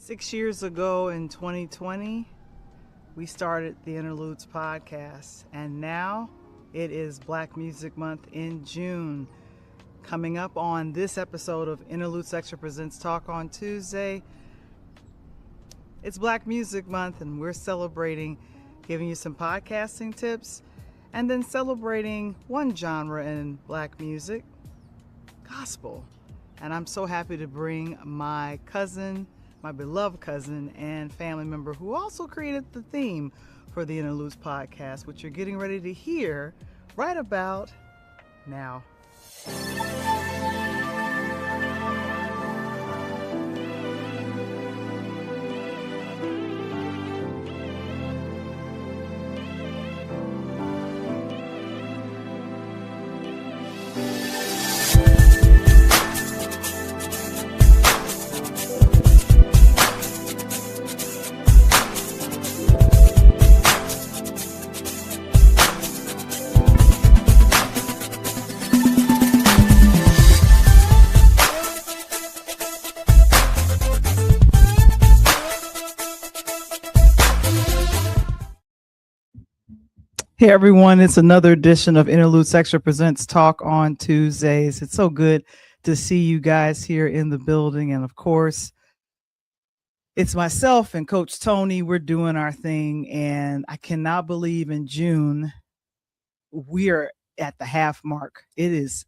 6 years ago in 2020, we started the Interludes podcast, and now it is Black Music Month in June. Coming up on this episode of Interludes Extra Presents Talk on Tuesday, it's Black Music Month, and we're celebrating giving you some podcasting tips and then celebrating one genre in Black music, gospel. And I'm so happy to bring my cousin, my beloved cousin and family member who also created the theme for the Interludes podcast, which you're getting ready to hear right about now. Hey everyone, it's another edition of Interludes Extra Presents Talk on Tuesdays. It's so good to see you guys here in the building. And of course, it's myself and Coach Tony. We're doing our thing. And I cannot believe in June, we are at the half mark. It is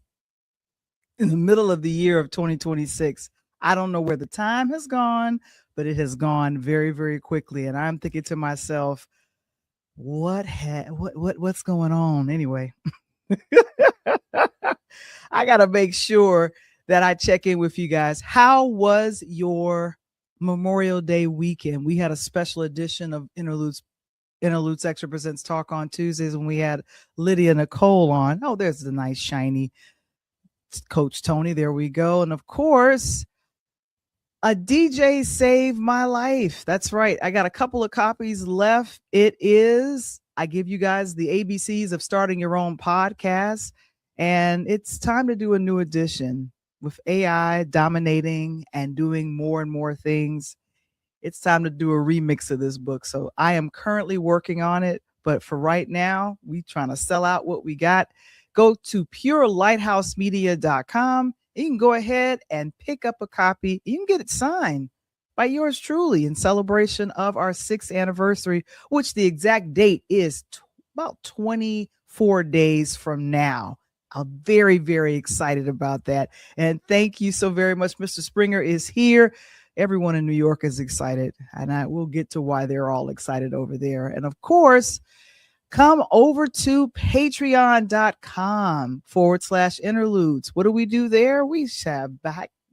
in the middle of the year of 2026. I don't know where the time has gone, but it has gone very, very quickly. And I'm thinking to myself, what's going on anyway? I gotta make sure that I check in with you guys. How was your Memorial Day weekend? We had a special edition of Interludes Extra Presents Talk on Tuesdays when we had Lydia Nicole on. Oh, there's the nice shiny Coach Tony. There we go. And of course, a DJ saved my life. That's right. I got a couple of copies left. I give you guys the ABCs of starting your own podcast, and it's time to do a new edition with AI dominating and doing more and more things. It's time to do a remix of this book. So I am currently working on it, but for right now, we trying to sell out what we got. Go to purelighthouse.media.com. You can go ahead and pick up a copy. You can get it signed by yours truly in celebration of our 6th anniversary, which the exact date is about 24 days from now. I'm very, very excited about that. And thank you so very much. Mr. Springer is here. Everyone in New York is excited, and I will get to why they're all excited over there. And of course, come over to patreon.com/interludes. What do we do there? We have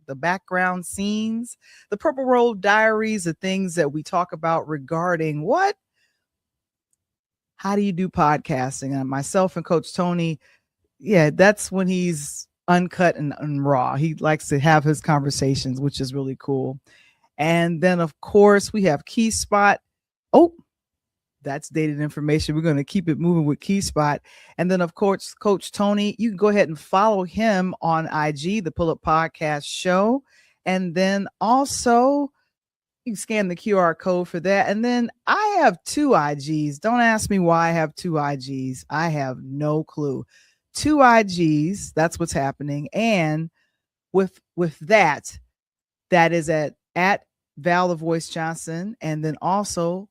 the background scenes, the Purple Road Diaries, the things that we talk about regarding what? How do you do podcasting? And myself and Coach Tony, that's when he's uncut and raw. He likes to have his conversations, which is really cool. And then, of course, we have Key Spot. Oh, that's dated information. We're going to keep it moving with Key Spot. And then, of course, Coach Tony, you can go ahead and follow him on IG, the Pull Up Podcast Show. And then also, you can scan the QR code for that. And then I have 2 IGs. Don't ask me why I have 2 IGs. I have no clue. 2 IGs. That's what's happening. And with that is at Val the Voice Johnson. And then also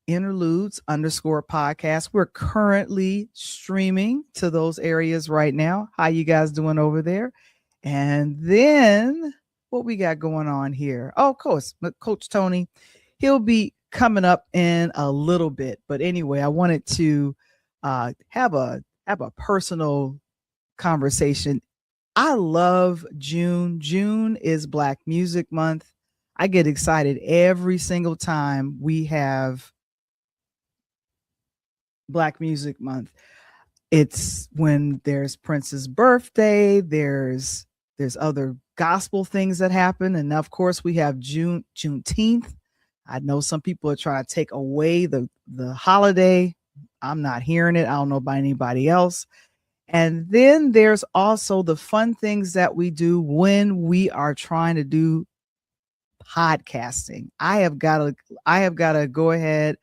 Interludes_podcast. We're currently streaming to those areas right now. How you guys doing over there? And then what we got going on here? Oh, of course, Coach Tony, he'll be coming up in a little bit. But anyway, I wanted to have a personal conversation. I love June. June is Black Music Month. I get excited every single time we have Black Music Month. It's when there's Prince's birthday, there's other gospel things that happen, and of course we have Juneteenth. I know some people are trying to take away the holiday. I'm not hearing it. I don't know about anybody else. And then there's also the fun things that we do when we are trying to do podcasting. I have got to go ahead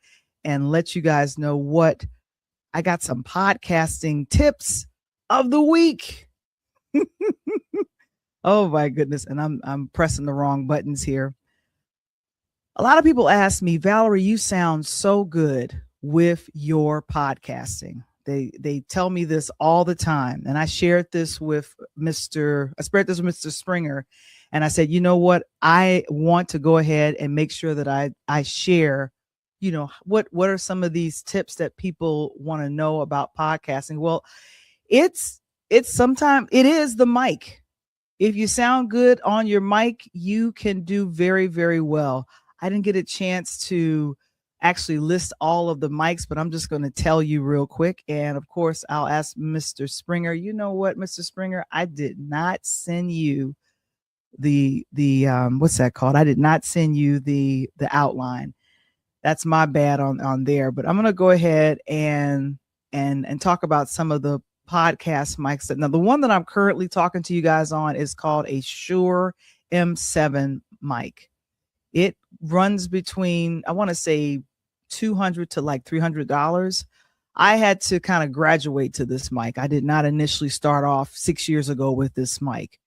and let you guys know what I got. Some podcasting tips of the week. Oh my goodness. And I'm pressing the wrong buttons here. A lot of people ask me, Valerie, you sound so good with your podcasting. They tell me this all the time. And I shared this with Mr. Springer. And I said, you know what? I want to go ahead and make sure that I share, what are some of these tips that people want to know about podcasting? Well, it's sometimes it is the mic. If you sound good on your mic, you can do very, very well. I didn't get a chance to actually list all of the mics, but I'm just going to tell you real quick. And of course, I'll ask Mr. Springer. You know what, Mr. Springer? I did not send you the what's that called? I did not send you the outline. That's my bad on there. But I'm going to go ahead and talk about some of the podcast mics. Now, the one that I'm currently talking to you guys on is called a Shure M7 mic. It runs between, I want to say, $200 to like $300. I had to kind of graduate to this mic. I did not initially start off 6 years ago with this mic.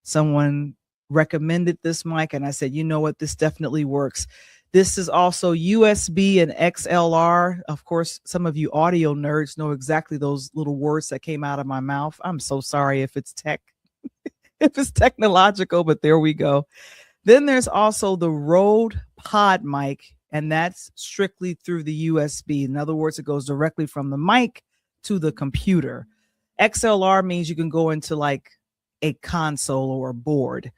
Someone recommended this mic, and I said, you know what, this definitely works. This is also USB and XLR. Of course, some of you audio nerds know exactly those little words that came out of my mouth. I'm so sorry if it's technological, but there we go. Then there's also the Rode Pod mic, and that's strictly through the USB. In other words, it goes directly from the mic to the computer. XLR means you can go into like a console or a board.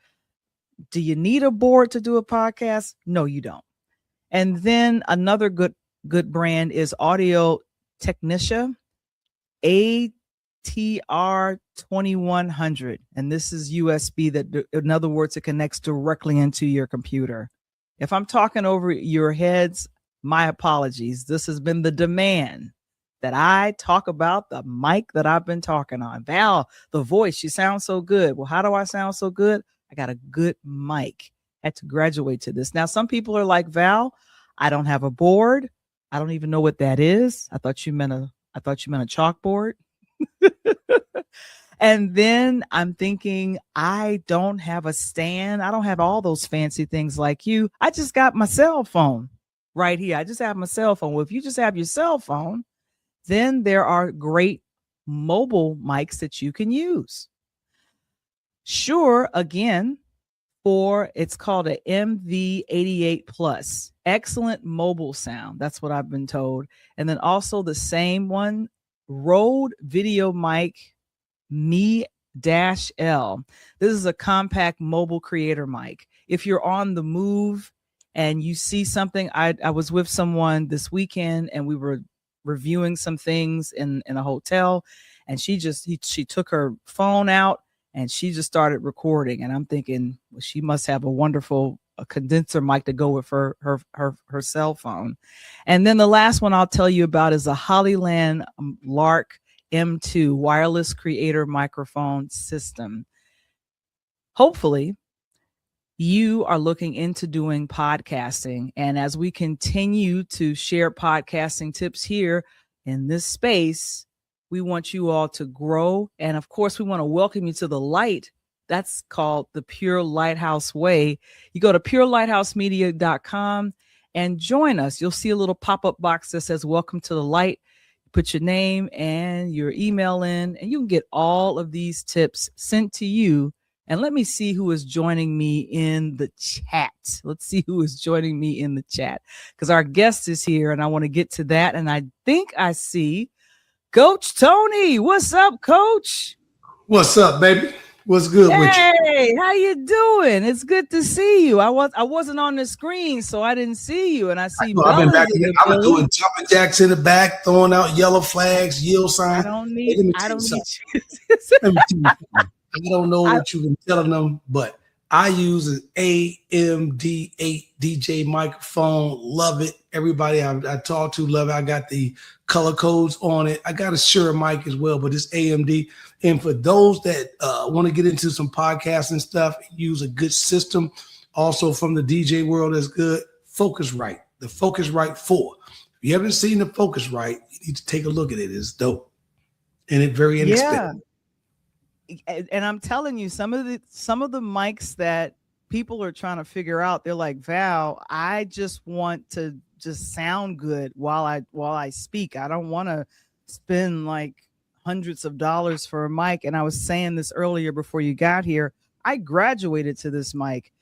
Do you need a board to do a podcast? No, you don't. And then another good brand is Audio Technica ATR 2100. And this is USB that, in other words, it connects directly into your computer. If I'm talking over your heads, my apologies. This has been the demand that I talk about the mic that I've been talking on. Val, the voice, she sounds so good. Well, how do I sound so good? I got a good mic. Had to graduate to this. Now, some people are like, Val, I don't have a board. I don't even know what that is. I thought you meant a chalkboard. And then I'm thinking, I don't have a stand. I don't have all those fancy things like you. I just got my cell phone right here. I just have my cell phone. Well, if you just have your cell phone, then there are great mobile mics that you can use. Shure, again, it's called a MV88 Plus. Excellent mobile sound. That's what I've been told. And then also the same one, Rode Video Mic Me-L. This is a compact mobile creator mic. If you're on the move and you see something, I was with someone this weekend and we were reviewing some things in a hotel, and she took her phone out and she just started recording. And I'm thinking, well, she must have a wonderful condenser mic to go with her cell phone. And then the last one I'll tell you about is a Hollyland Lark M2 wireless creator microphone system. Hopefully, you are looking into doing podcasting. And as we continue to share podcasting tips here in this space, we want you all to grow. And of course, we want to welcome you to the light. That's called the Pure Lighthouse Way. You go to purelightHousemedia.com and join us. You'll see a little pop-up box that says, welcome to the light. Put your name and your email in, and you can get all of these tips sent to you. And let me see who is joining me in the chat. Let's see who is joining me in the chat, because our guest is here and I want to get to that. And I think I see Coach Tony. What's up, Coach? What's up, baby? What's good with you? Hey, how you doing? It's good to see you. I wasn't on the screen, so I didn't see you. And I see I've been back. I've been doing jumping jacks in the back, throwing out yellow flags, yield signs. I don't need you. I don't know what you've been telling them, but I use an AMD8 DJ microphone. Love it. Everybody I talk to love it. I got the color codes on it. I got a Shure mic as well, but it's AMD. And for those that want to get into some podcasting stuff, use a good system, Also from the DJ world that's good, Focusrite. The Focusrite 4. If you haven't seen the Focusrite, you need to take a look at it. It's dope. And it's very Yeah. inexpensive. And I'm telling you, some of the mics that people are trying to figure out, they're like, Val, I just want to just sound good while I speak. I don't want to spend like hundreds of dollars for a mic. And I was saying this earlier before you got here. I graduated to this mic.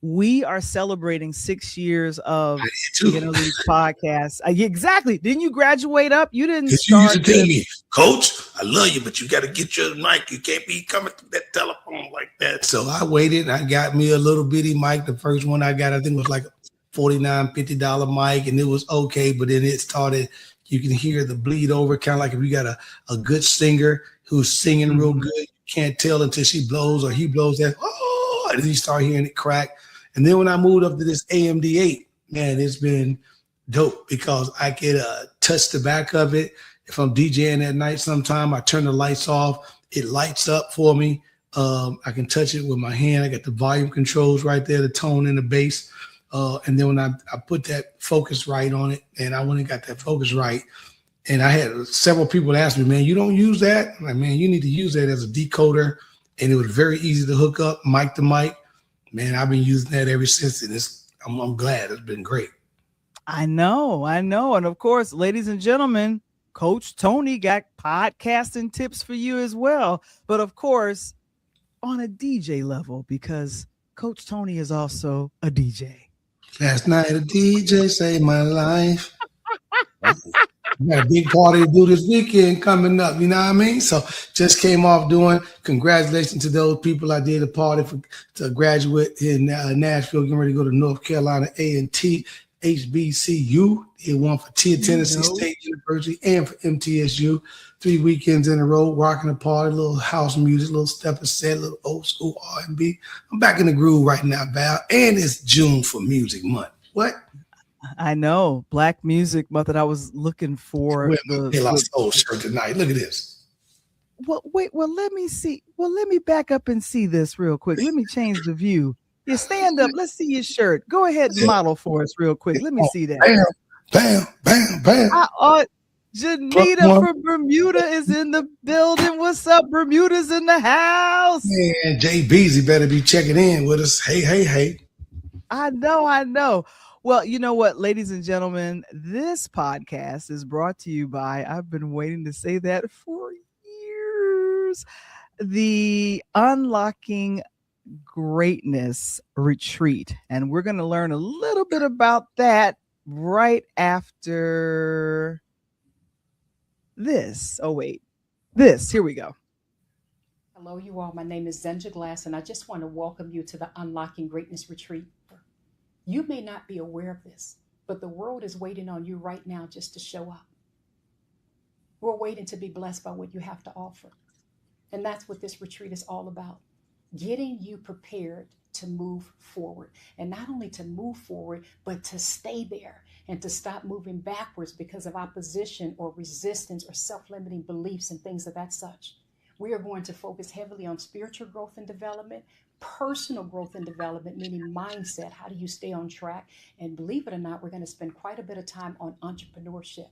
We are celebrating 6 years of the Interludes podcast. Exactly. Didn't you graduate up? You didn't start. You used to tell me, Coach, I love you, but you got to get your mic. You can't be coming through that telephone like that. So I waited. I got me a little bitty mic. The first one I got, I think, was like a $49, $50 mic, and it was okay. But then it started, you can hear the bleed over, kind of like if you got a good singer who's singing real good. You can't tell until she blows or he blows that, oh, and then you start hearing it crack. And then when I moved up to this AMD8, man, it's been dope because I could touch the back of it. If I'm DJing at night sometime, I turn the lights off. It lights up for me. I can touch it with my hand. I got the volume controls right there, the tone and the bass. And then when I put that Focusrite on it, and I went and got that Focusrite, and I had several people ask me, man, you don't use that? I'm like, man, you need to use that as a decoder. And it was very easy to hook up mic to mic. Man, I've been using that ever since, and I'm glad. It's been great. I know. And of course, ladies and gentlemen, Coach Tony got podcasting tips for you as well. But of course, on a DJ level, because Coach Tony is also a DJ. Last night, a DJ saved my life. We got a big party to do this weekend coming up, you know what I mean? So just came off doing, congratulations to those people I did a party to graduate in Nashville, getting ready to go to North Carolina A&T, HBCU. They won for Tennessee State University and for MTSU. 3 weekends in a row, rocking the party, little house music, little stepper set, little old school R&B. I'm back in the groove right now, Val, and it's June for Music Month. What? I know, Black Music Month that I was looking for. The soul shirt tonight. Look at this. Well, wait. Well, let me see. Well, let me back up and see this real quick. Let me change the view. Yeah, stand up. Let's see your shirt. Go ahead and model for us real quick. Let me see that. Bam, bam, bam, bam. Janita from Bermuda is in the building. What's up? Bermuda's in the house. Man, Jay Beasley better be checking in with us. Hey. I know. Well, you know what, ladies and gentlemen, this podcast is brought to you by, I've been waiting to say that for years, the Unlocking Greatness Retreat. And we're going to learn a little bit about that right after this. Oh, wait, here we go. Hello, you all. My name is Zenja Glass, and I just want to welcome you to the Unlocking Greatness Retreat. You may not be aware of this, but the world is waiting on you right now just to show up. We're waiting to be blessed by what you have to offer. And that's what this retreat is all about. Getting you prepared to move forward. And not only to move forward, but to stay there and to stop moving backwards because of opposition or resistance or self-limiting beliefs and things of that such. We are going to focus heavily on spiritual growth and development, personal growth and development, meaning mindset. How do you stay on track? And believe it or not, we're going to spend quite a bit of time on entrepreneurship.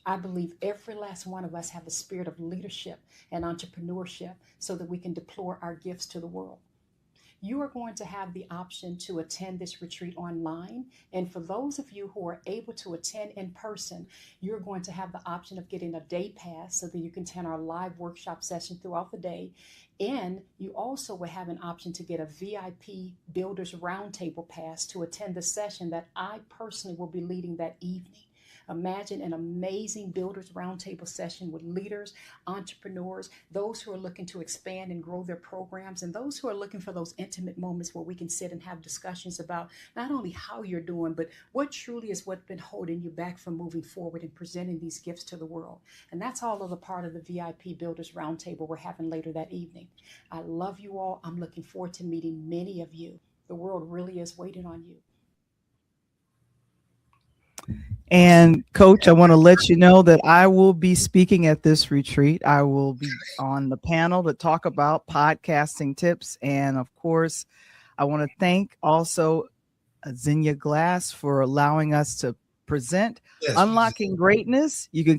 I believe every last one of us have a spirit of leadership and entrepreneurship so that we can deploy our gifts to the world. You are going to have the option to attend this retreat online. And for those of you who are able to attend in person, you're going to have the option of getting a day pass so that you can attend our live workshop session throughout the day. And you also will have an option to get a VIP Builders Roundtable pass to attend the session that I personally will be leading that evening. Imagine an amazing Builders Roundtable session with leaders, entrepreneurs, those who are looking to expand and grow their programs, and those who are looking for those intimate moments where we can sit and have discussions about not only how you're doing, but what truly is what's been holding you back from moving forward and presenting these gifts to the world. And that's all of the part of the VIP Builders Roundtable we're having later that evening. I love you all. I'm looking forward to meeting many of you. The world really is waiting on you. And Coach, I want to let you know that I will be speaking at this retreat. I will be on the panel to talk about podcasting tips. And of course, I want to thank also Xenia Glass for allowing us to present Unlocking Greatness. You can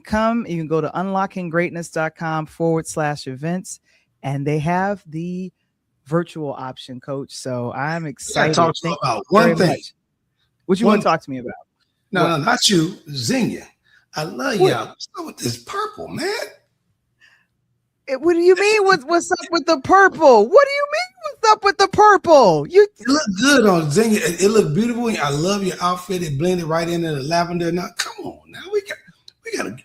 go to unlockinggreatness.com/events, and they have the virtual option, Coach. So I'm excited. I got to talk to you about one thing. Much. What you want to talk to me about? No, not you, Xenia. I love y'all. What's up with this purple, man? What do you mean? What's up with the purple? What do you mean? What's up with the purple? It looked good on Xenia. It looked beautiful. I love your outfit. It blended right into the lavender. Now, come on. Now we gotta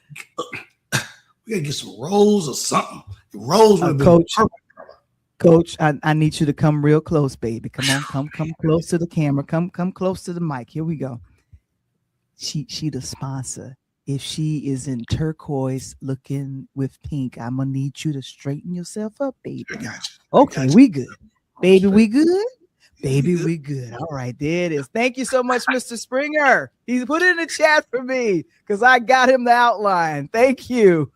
get some rose or something. Rose would have been Coach. perfect. Coach, I need you to come real close, baby. Come on, come close to the camera. Come close to the mic. Here we go. She the sponsor. If she is in turquoise looking with pink, I'm gonna need you to straighten yourself up, baby. I got you. Okay, we good. Baby, we good? Baby, we good. All right, there it is. Thank you so much, Mr. Springer. He's put it in the chat for me because I got him the outline. Thank you.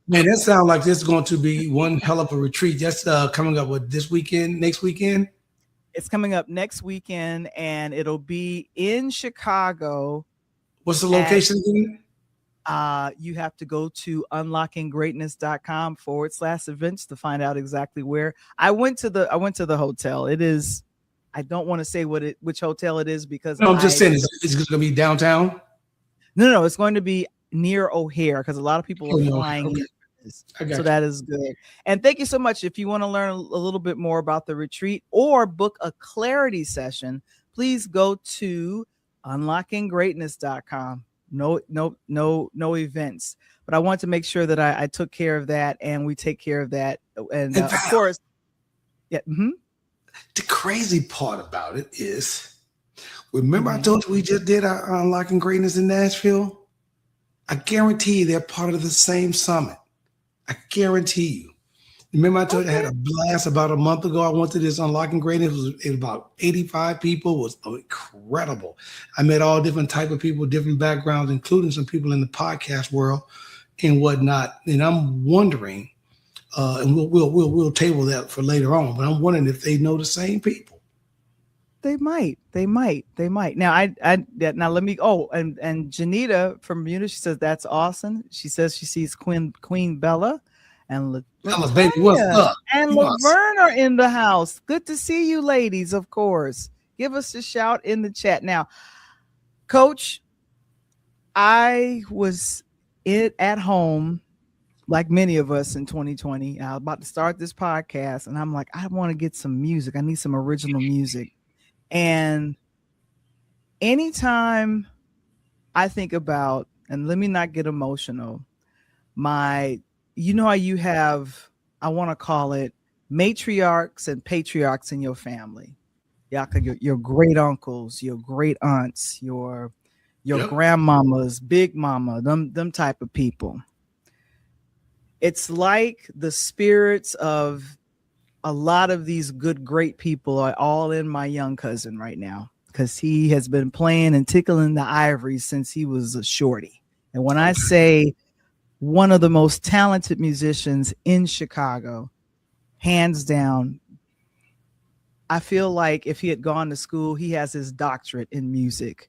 Man, that sounds like this is going to be one hell of a retreat. That's coming up with this weekend, next weekend. It's coming up next weekend, and it'll be in Chicago. What's the location again? You have to go to unlockinggreatness.com/events to find out exactly where. I went to the hotel. It is, I don't want to say which hotel it is because I'm just saying it's going to be downtown. No, it's going to be near O'Hare because a lot of people are flying in. So that is good. And thank you so much. If you want to learn a little bit more about the retreat or book a clarity session, please go to unlockinggreatness.com. No events. But I want to make sure that I took care of that and we take care of that. And of course, yeah. Mm-hmm. The crazy part about it is, remember I told you we just did our Unlocking Greatness in Nashville? I guarantee you they're part of the same summit. I guarantee you. Remember I told you I had a blast about a month ago. I went to this Unlocking Greatness. It was about 85 people. It was incredible. I met all different type of people, different backgrounds, including some people in the podcast world and whatnot. And I'm wondering, and we'll table that for later on, but I'm wondering if they know the same people. They might. Now, now let me. Oh, and Janita from Bermuda, she says that's awesome. She says she sees Queen Bella and Bella, baby, what's up? And Laverne are in the house. Good to see you, ladies. Of course, give us a shout in the chat. Now, Coach, I was at home like many of us in 2020. I was about to start this podcast, and I'm like, I want to get some music. I need some original music. And anytime I think about, and let me not get emotional, you know how you have, I want to call it matriarchs and patriarchs in your family. Your great uncles, your great aunts, your grandmamas, big mama, them type of people. It's like the spirits of a lot of these great people are all in my young cousin right now because he has been playing and tickling the ivories since he was a shorty. And when I say one of the most talented musicians in Chicago, hands down, I feel like if he had gone to school, he has his doctorate in music.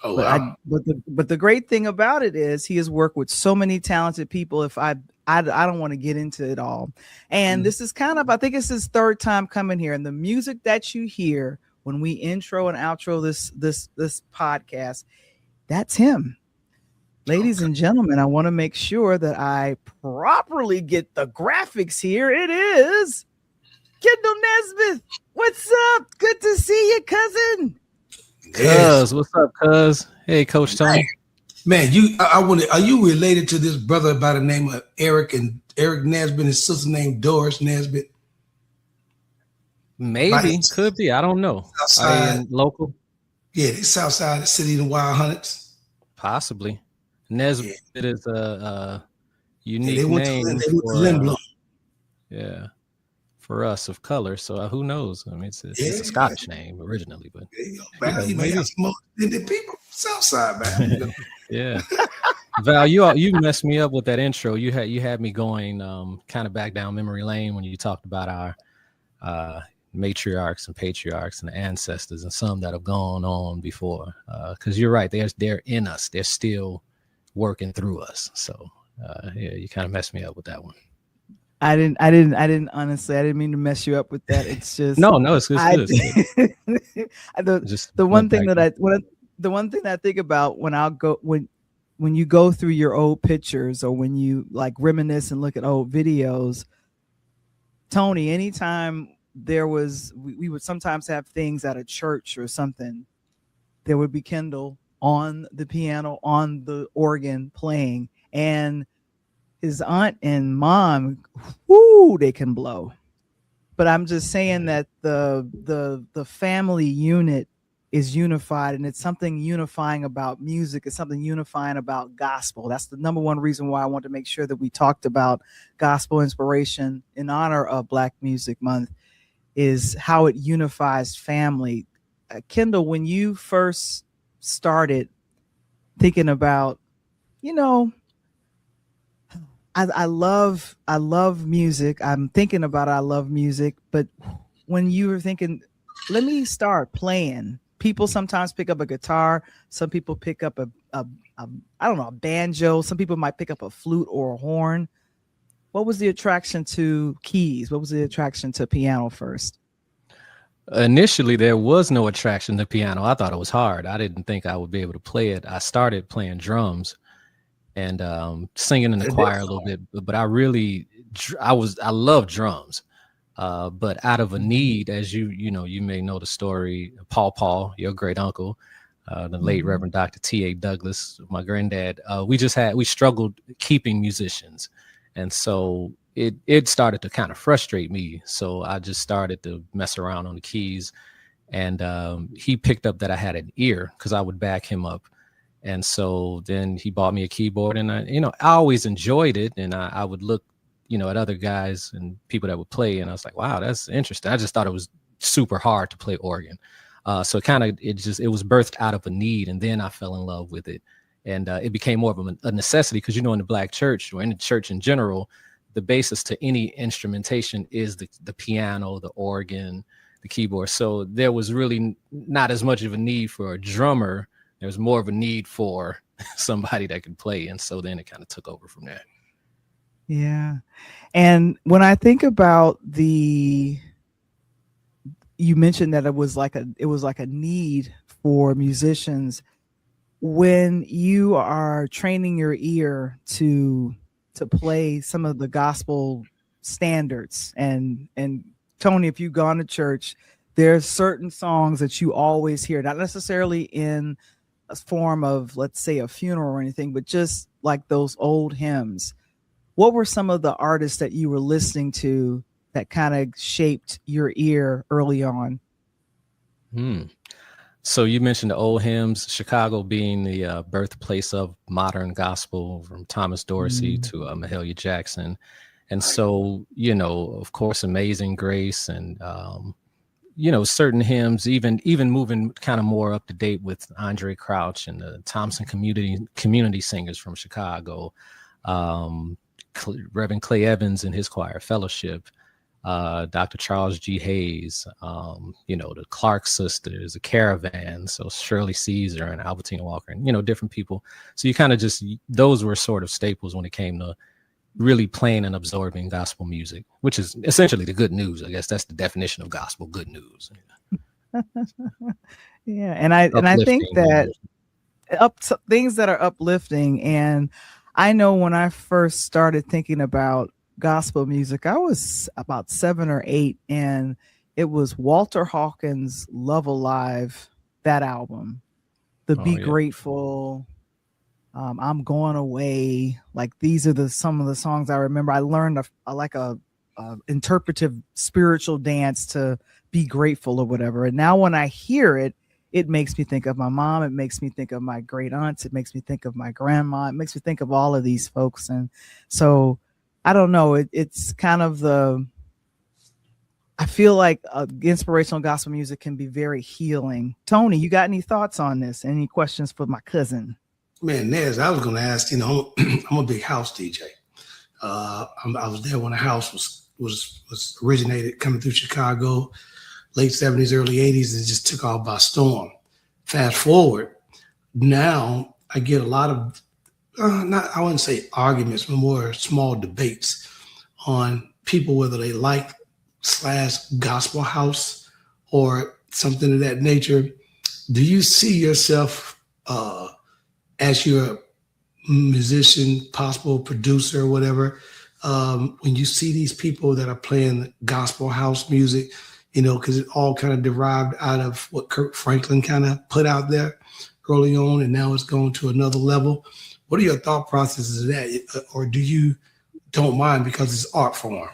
Oh, wow. But the great thing about it is he has worked with so many talented people. I don't want to get into it all. And this is I think it's his third time coming here. And the music that you hear when we intro and outro this podcast, that's him. Ladies and gentlemen, I want to make sure that I properly get the graphics here. It is Kendall Nesbitt. What's up? Good to see you, cousin. Cuz, what's up, cuz? Hey, Coach Tony. Man, I wonder, are you related to this brother by the name of Eric Nesbitt and his sister named Doris Nesbitt? Maybe, could be. I don't know. Local? Yeah, they south side of the city of the Wild Hunnets. Possibly. Nesbitt is a unique they went name. They went to Lindblom. Yeah, for us of color. So who knows? I mean, it's a Scottish name originally, but there you go, man. You may have some more people south side, man. Yeah. Val, you messed me up with that intro. You had me going kind of back down memory lane when you talked about our matriarchs and patriarchs and ancestors, and some that have gone on before. Because you're right, they're in us. They're still working through us. So yeah, you kind of messed me up with that one. I didn't honestly, I didn't mean to mess you up with that. It's just No, it's good. The one thing that I think about when you go through your old pictures, or when you like reminisce and look at old videos, Tony, anytime we would sometimes have things at a church or something, there would be Kendall on the piano, on the organ playing, and his aunt and mom, whoo, they can blow. But I'm just saying that the family unit is unified, and it's something unifying about music. It's something unifying about gospel. That's the number one reason why I want to make sure that we talked about gospel inspiration in honor of Black Music Month, is how it unifies family. Kendall, when you first started thinking about, I love music. I'm thinking about I love music, but when you were thinking, let me start playing. People sometimes pick up a guitar. Some people pick up a I don't know, a banjo. Some people might pick up a flute or a horn. What was the attraction to keys? What was the attraction to piano first? Initially, there was no attraction to piano. I thought it was hard. I didn't think I would be able to play it. I started playing drums and singing in the choir a little bit, but I love drums. But out of a need, as you may know the story, Paul, your great uncle, the late Reverend Dr. T.A. Douglas, my granddad, we struggled keeping musicians. And so it started to kind of frustrate me. So I just started to mess around on the keys, and he picked up that I had an ear because I would back him up. And so then he bought me a keyboard, and I always enjoyed it. And I would look, at other guys and people that would play, and I was like, wow, that's interesting. I just thought it was super hard to play organ. So it was birthed out of a need, and then I fell in love with it. And it became more of a necessity because, in the Black church, or in the church in general, the basis to any instrumentation is the piano, the organ, the keyboard. So there was really not as much of a need for a drummer. There was more of a need for somebody that could play. And so then it kind of took over from there. Yeah. And when I think about you mentioned that it was like a need for musicians. When you are training your ear to play some of the gospel standards, and Tony, if you've gone to church, there's certain songs that you always hear, not necessarily in a form of, let's say, a funeral or anything, but just like those old hymns. What were some of the artists that you were listening to that kind of shaped your ear early on? So you mentioned the old hymns, Chicago being the birthplace of modern gospel, from Thomas Dorsey to Mahalia Jackson. And so, of course, Amazing Grace and, certain hymns, even moving kind of more up to date with Andre Crouch and the Thompson community singers from Chicago, Reverend Clay Evans and his choir Fellowship, Dr. Charles G. Hayes, the Clark sisters, the Caravan, so Shirley Caesar and Albertina Walker, and different people. So you kind of those were sort of staples when it came to really playing and absorbing gospel music, which is essentially the good news. I guess that's the definition of gospel: good news. Yeah, and I think that things that are uplifting. And I know when I first started thinking about gospel music, I was about 7 or 8, and it was Walter Hawkins' Love Alive, that album, Be Grateful, I'm Going Away. Like, these are some of the songs I remember. I learned a interpretive spiritual dance to be grateful or whatever. And now when I hear it, it makes me think of my mom. It makes me think of my great aunts. It makes me think of my grandma. It makes me think of all of these folks. And so I don't know. It's kind of I feel like inspirational gospel music can be very healing. Tony, you got any thoughts on this? Any questions for my cousin? Man, Nez, I was going to ask, I'm a big house DJ. I was there when the house was originated coming through Chicago. late 70s, early 80s, and it just took off by storm. Fast forward, now I get a lot of, I wouldn't say arguments, but more small debates on people, whether they like / gospel house or something of that nature. Do you see yourself as your musician, possible producer, or whatever, when you see these people that are playing gospel house music, because it all kind of derived out of what Kirk Franklin kind of put out there early on, and now it's going to another level. What are your thought processes of that? Or do you don't mind because it's art form?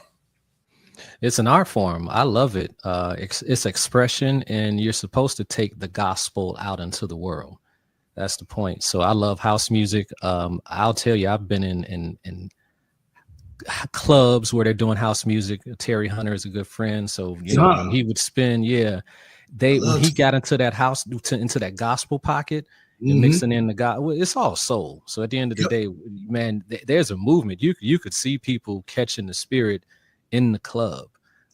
It's an art form. I love it. It's expression, and you're supposed to take the gospel out into the world. That's the point. So I love house music. I'll tell you, I've been in clubs where they're doing house music. Terry Hunter is a good friend. So, when he would spin, when he got into that house, into that gospel pocket, and mixing in the God, it's all soul. So at the end of the day, man, there's a movement. You could see people catching the spirit in the club.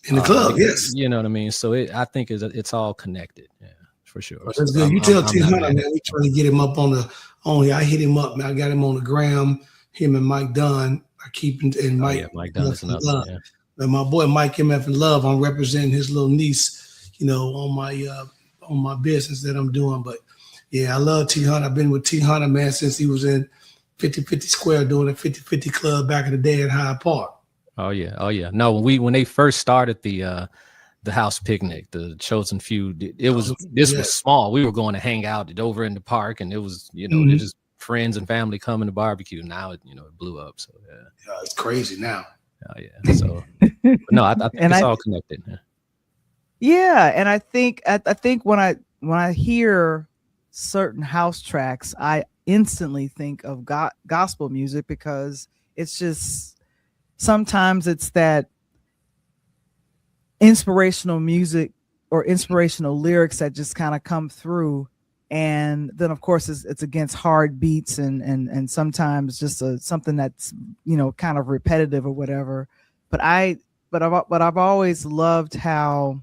In the club, yes. You know what I mean? So I think it's all connected. Yeah. For sure. Well, that's good. You tell T Hunter, man, we trying to get him up on I hit him up, man. I got him on the gram, him and Mike Dunn. I keep and Mike. Mike Dunn is another one. Yeah. And my boy Mike MF in Love. I'm representing his little niece, on my business that I'm doing. But yeah, I love T Hunter. I've been with T Hunter, man, since he was in 50/50 Square doing a 50/50 club back in the day at Hyde Park. Oh yeah. No, when they first started the house picnic, the chosen few, this was small. We were going to hang out over in the park, and it was, they're just friends and family coming to barbecue. Now it blew up. So yeah, it's crazy now. Oh yeah. So no, I think it's all connected. Yeah, and I think when I hear certain house tracks, I instantly think of gospel music, because it's just sometimes it's that inspirational music or inspirational lyrics that just kind of come through, and then of course it's against hard beats and sometimes just something that's kind of repetitive or whatever. But I've always loved how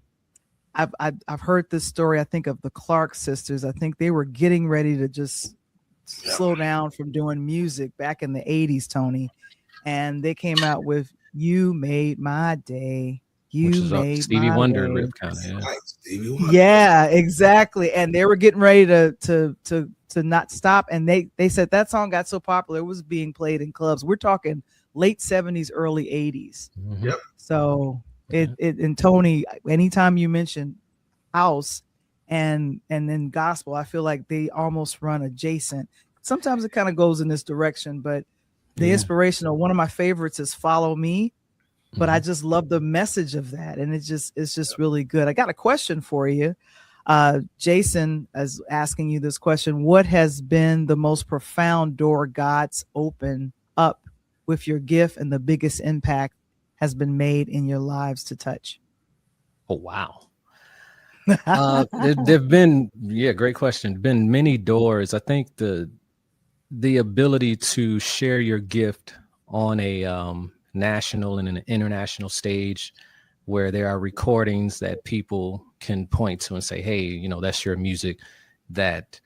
I've heard this story. I think of the Clark sisters. I think they were getting ready to just slow down from doing music back in the 80s, Tony, and they came out with "You Made My Day." You made Stevie Wonder riff kind of, yeah, exactly. And they were getting ready to not stop. And they said that song got so popular, it was being played in clubs. We're talking late 70s, early 80s. Mm-hmm. Yep. So and Tony, anytime you mention house and then gospel, I feel like they almost run adjacent. Sometimes it kind of goes in this direction, but the inspirational, one of my favorites is "Follow Me." But I just love the message of that. And it's just really good. I got a question for you. Jason is asking you this question. What has been the most profound door God's opened up with your gift, and the biggest impact has been made in your lives to touch? Oh, wow. There've been, great question. Been many doors. I think the ability to share your gift on a national and an international stage, where there are recordings that people can point to and say, hey, that's your music, that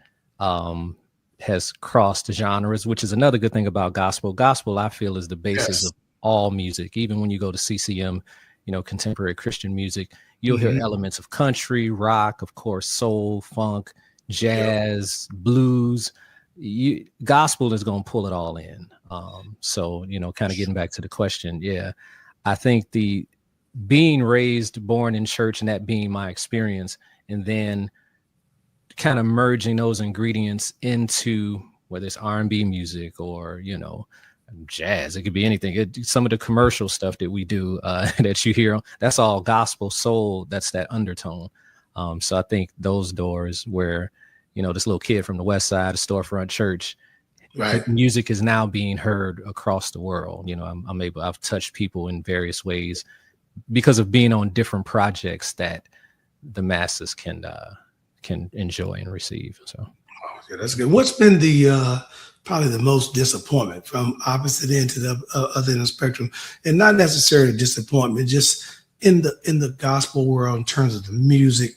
has crossed genres, which is another good thing about gospel. Gospel, I feel, is the basis of all music. Even when you go to CCM, contemporary Christian music, you'll hear elements of country, rock, of course, soul, funk, jazz, blues. Gospel is going to pull it all in. So, kind of getting back to the question. Yeah, I think the being raised, born in church, and that being my experience, and then kind of merging those ingredients into whether it's R&B music or, jazz, it could be anything. Some of the commercial stuff that we do that you hear, that's all gospel, soul, that's that undertone. So I think those doors where, this little kid from the West Side, a storefront church, right, music is now being heard across the world. I've touched people in various ways because of being on different projects that the masses can enjoy and receive. So that's good. What's been the probably the most disappointment from opposite end to the other end of the spectrum, and not necessarily disappointment, just in the gospel world in terms of the music,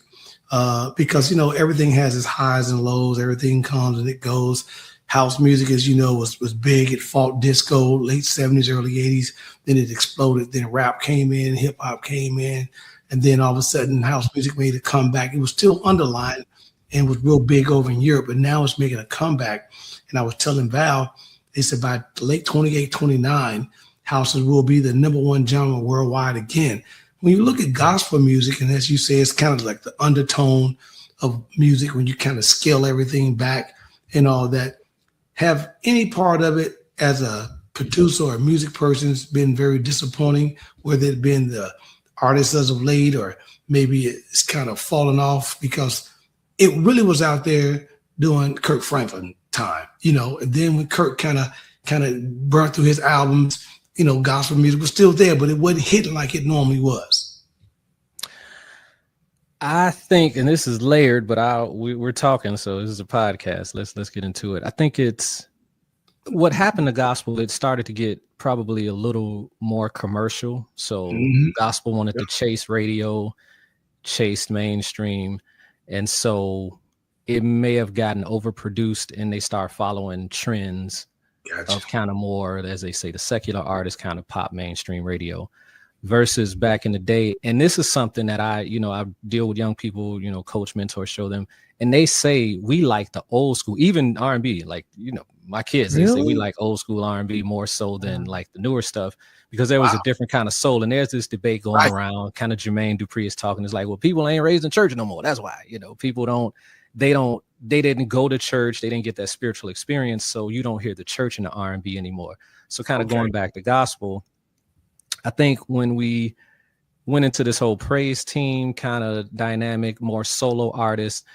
because everything has its highs and lows. Everything comes and it goes. House music, as you know, was big. It fought disco, late 70s, early 80s. Then it exploded. Then rap came in, hip hop came in, and then all of a sudden, house music made a comeback. It was still underlined and was real big over in Europe, but now it's making a comeback. And I was telling Val, they said by late 28, 29, houses will be the #1 genre worldwide again. When you look at gospel music, and as you say, it's kind of like the undertone of music when you kind of scale everything back and all that. Have any part of it as a producer or a music person has been very disappointing, whether it been the artists as of late, or maybe it's kind of fallen off because it really was out there during Kirk Franklin time, and then when Kirk kind of burnt through his albums, gospel music was still there, but it wasn't hitting like it normally was. I think, and this is layered, but we're talking, so this is a podcast. Let's get into it. I think it's what happened to gospel. It started to get probably a little more commercial. So gospel wanted to chase radio, chase mainstream, and so it may have gotten overproduced, and they start following trends of kind of more, as they say, the secular artists kind of pop mainstream radio. Versus back in the day. And this is something that I deal with young people, coach, mentor, show them. And they say, we like the old school, even R&B, like, my kids, they say we like old school R&B more so than like the newer stuff, because there was a different kind of soul. And there's this debate going around, kind of Jermaine Dupri is talking. It's like, well, people ain't raised in church no more. That's why, people they didn't go to church. They didn't get that spiritual experience. So you don't hear the church in the R&B anymore. So kind of going back to gospel, I think when we went into this whole praise team kind of dynamic, more solo artists,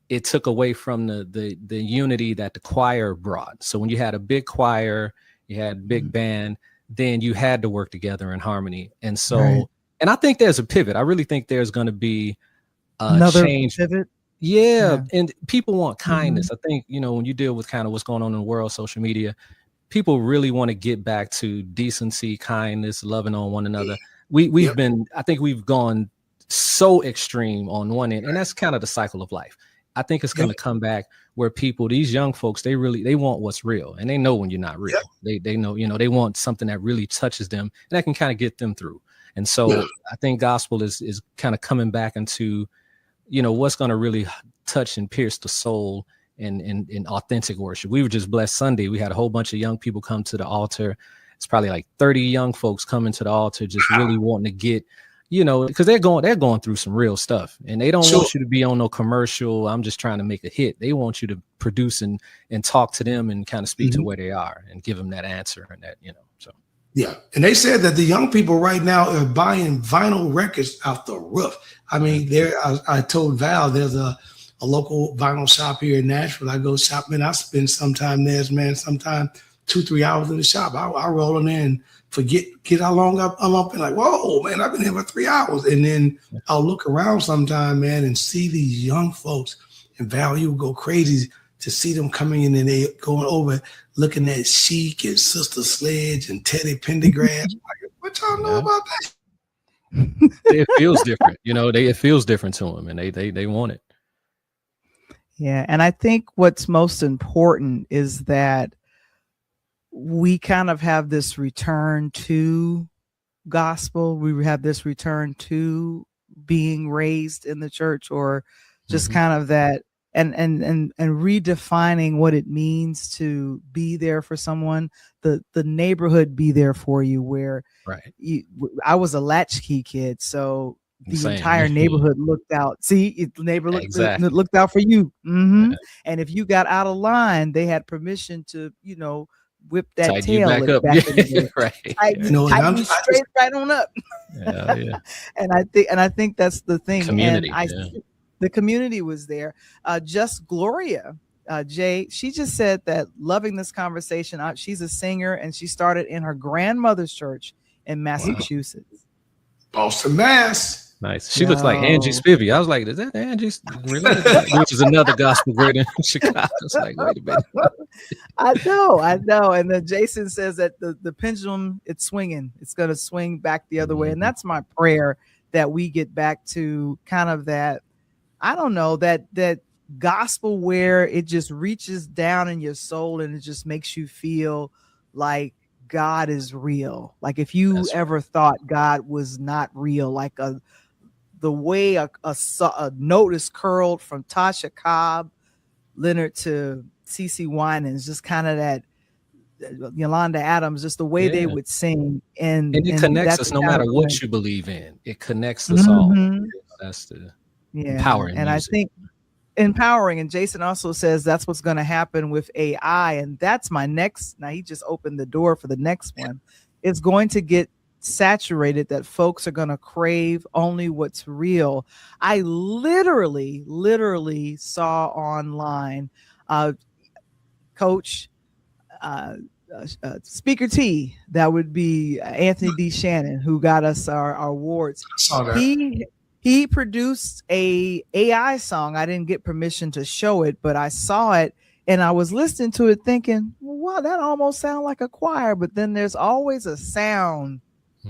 it took away from the unity that the choir brought. So when you had a big choir, you had big band, then you had to work together in harmony. And so, and I think there's a pivot. I really think there's going to be another change. pivot. Yeah. And people want kindness. I think, when you deal with kind of what's going on in the world, social media, people really want to get back to decency, kindness, loving on one another. We've been, I think we've gone so extreme on one end, and that's kind of the cycle of life. I think it's going to come back where these young folks, they want what's real, and they know when you're not real. They know, they want something that really touches them and that can kind of get them through. And so I think gospel is kind of coming back into, what's going to really touch and pierce the soul in authentic worship. We were just blessed Sunday. We had a whole bunch of young people come to the altar. It's probably like 30 young folks coming to the altar, just really wanting to get, because they're going through some real stuff, and they don't want you to be on no commercial. I'm just trying to make a hit. They want you to produce and talk to them and kind of speak to where they are and give them that answer and that, so. Yeah. And they said that the young people right now are buying vinyl records out the roof. I mean, I told Val there's a local vinyl shop here in Nashville. I go shopping. I spend some time there, man. Sometime 2-3 hours in the shop. I roll in there and forget how long I'm up and like, whoa, man, I've been here for 3 hours. And then I'll look around sometime, man, and see these young folks, and Val, you go crazy to see them coming in and they going over looking at Chic and Sister Sledge and Teddy Pendergrass. Like, what y'all know about that? It feels different, it feels different to them, and they want it. Yeah. And I think what's most important is that we kind of have this return to gospel. We have this return to being raised in the church, or just kind of that and redefining what it means to be there for someone, the neighborhood be there for you, where I was a latchkey kid. So the entire neighborhood looked out. See, the neighbor looked out for you. And if you got out of line, they had permission to, whip that tighten tail back up. Tighten you straight right on up. And I think that's the thing. Community, the community was there. Just Gloria, Jay, she just said that loving this conversation. She's a singer, and she started in her grandmother's church in Massachusetts. Boston, Mass. Nice. She looks like Angie Spivey. I was like, is that Angie? Which is another gospel great in Chicago. It's like, wait a minute. I know. And then Jason says that the pendulum, it's swinging. It's going to swing back the other way. And that's my prayer, that we get back to kind of that, I don't know, that gospel where it just reaches down in your soul and it just makes you feel like God is real. Like if you That's ever thought God was not real, like the way a note is curled from Tasha Cobb, Leonard to CeCe Winans, just kind of that Yolanda Adams, just the way they yeah. would sing, And it and connects that's us the no kind matter of what thing. you believe in. It connects us all. Mhm. That's the Yeah, power in and I music. think empowering. And Jason also says that's what's going to happen with AI, and that's my next. Now he just opened the door for the next one. It's going to get saturated that folks are going to crave only what's real. I literally saw online, Coach, uh, Speaker T, that would be Anthony D. Shannon, who got us our awards. I saw that. He produced a AI song. I didn't get permission to show it, but I saw it and I was listening to it thinking, well, wow, that almost sounds like a choir. But then there's always a sound,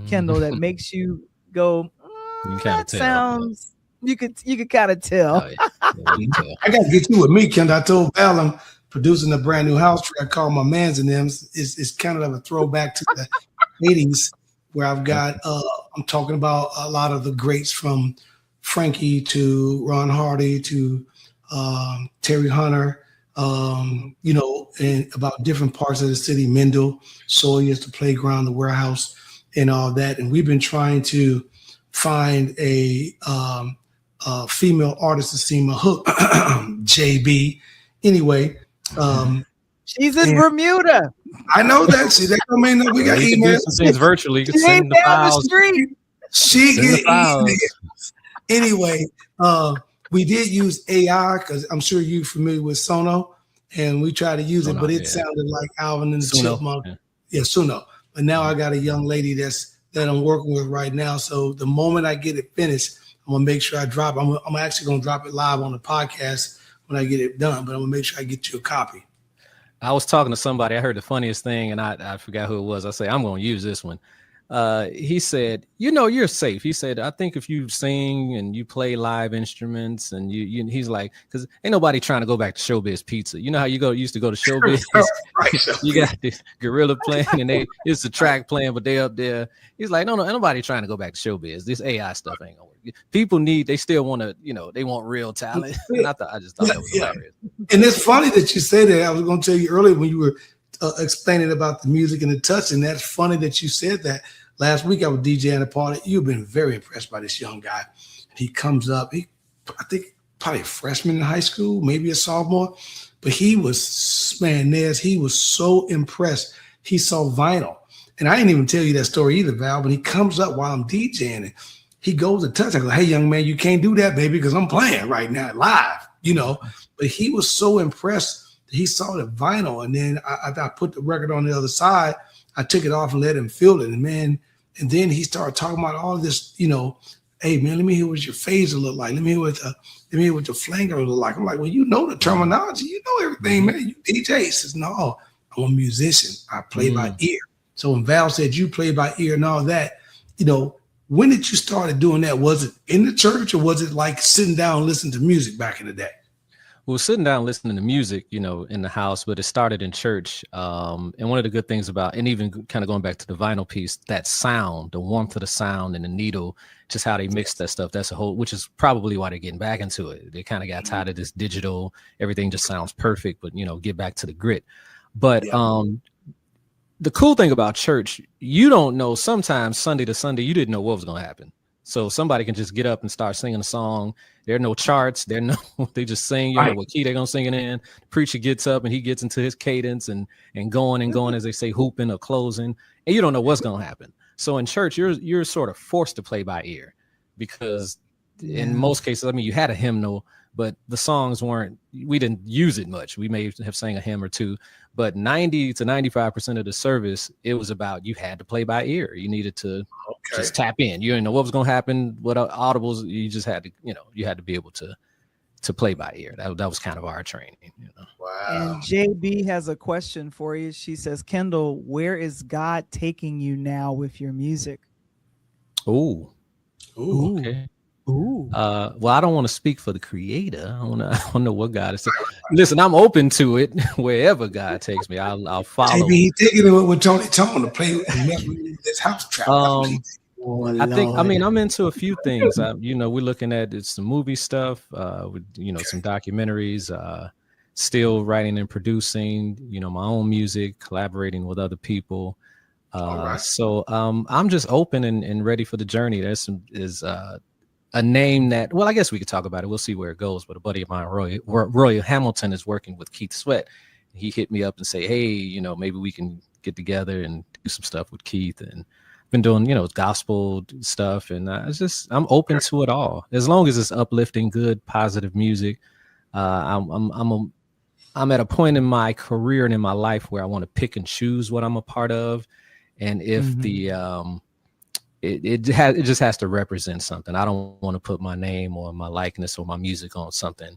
Kendall, that makes you go, You can kind of that tell. sounds, you could kind of tell. Oh, yeah. Yeah, you can tell. I got to get you with me, Ken. I told Val I'm producing a brand new house track called My Mans and Them. It's kind of a throwback to the 80s where I've got, I'm talking about a lot of the greats from Frankie to Ron Hardy to Terry Hunter, and about different parts of the city, Mendel, Sawyer's, the playground, the warehouse, and all that. And we've been trying to find a female artist to sing my hook, JB. Anyway, She's in Bermuda. I know that. See, that don't mean that we got You can do emails. some things virtually. You can She send ain't the down the files. street. She Send the get files. emails. Anyway, we did use AI because I'm sure you're familiar with Sono, and we tried to use it, Sono, but it yeah. sounded like Alvin and the Suno, Chipmunk. yeah. Yeah, Suno. But now I got a young lady that I'm working with right now. So the moment I get it finished, I'm gonna make sure I drop. I'm actually gonna drop it live on the podcast when I get it done. But I'm gonna make sure I get you a copy. I was talking to somebody. I heard the funniest thing, and I forgot who it was. I say I'm going to use this one. He said, you're safe. He said, I think if you sing and you play live instruments and he's like, because ain't nobody trying to go back to Showbiz Pizza. You know how used to go to Showbiz? Right. You got the gorilla playing and it's the track playing, but they up there. He's like, no, ain't nobody trying to go back to Showbiz. This AI stuff ain't gonna work. People they still want to, they want real talent. And I just thought that was hilarious. And it's funny that you say that. I was going to tell you earlier when you were explaining about the music and the touch, and that's funny that you said that. Last week I was DJing a party. You've been very impressed by this young guy. He comes up. I think probably a freshman in high school, maybe a sophomore, but he was, man, Nez, he was so impressed. He saw vinyl, and I didn't even tell you that story either, Val. But he comes up while I'm DJing, and he goes to touch. I go, hey, young man, you can't do that, baby, because I'm playing right now live, But he was so impressed that he saw the vinyl, and then I put the record on the other side. I took it off and let him feel it, and man. And then he started talking about all this, hey man, let me hear what your phaser look like. Let me hear what the flanger look like. I'm like, well, you know the terminology, you know everything, man. You DJ. He says, no, I'm a musician. I play by ear. So when Val said you play by ear and all that, when did you start doing that? Was it in the church or was it like sitting down and listening to music back in the day? Well, sitting down listening to music, in the house, but it started in church. And one of the good things about, and even kind of going back to the vinyl piece, that sound, the warmth of the sound and the needle, just how they mix that stuff. That's which is probably why they're getting back into it. They kind of got tired of this digital, everything just sounds perfect, but get back to the grit. But the cool thing about church, you don't know, sometimes Sunday to Sunday, you didn't know what was going to happen. So somebody can just get up and start singing a song. There are no charts. They just sing, you know what key they're going to sing it in. The preacher gets up and he gets into his cadence and going, as they say, hooping or closing. And you don't know what's going to happen. So in church, you're sort of forced to play by ear because in most cases, I mean, you had a hymnal, but the songs we didn't use it much. We may have sang a hymn or two, but 90 to 95% of the service, it was about, you had to play by ear. You needed to just tap in. You didn't know what was going to happen, what audibles, you just had to, you had to be able to play by ear. That was kind of our training. Wow. And JB has a question for you. She says, Kendall, where is God taking you now with your music? Oh, Ooh. Okay. Ooh. Well, I don't want to speak for the creator. I don't know what God is saying. Listen, I'm open to it wherever God takes me. I'll follow. JB, he taking it with Tony Tone to play and mess with this house trap. That's what he Um, Oh, I think, I Lord. mean, I'm into a few things. We're looking at some movie stuff, with, some documentaries, still writing and producing, my own music, collaborating with other people. All right. So I'm just open and ready for the journey. Is a name that, well, I guess we could talk about it. We'll see where it goes. But a buddy of mine, Roy Hamilton, is working with Keith Sweat. He hit me up and say, hey, maybe we can get together and do some stuff with Keith. And been doing, gospel stuff. And I'm open to it all. As long as it's uplifting, good, positive music. I'm at a point in my career and in my life where I want to pick and choose what I'm a part of. And if it just has to represent something. I don't want to put my name or my likeness or my music on something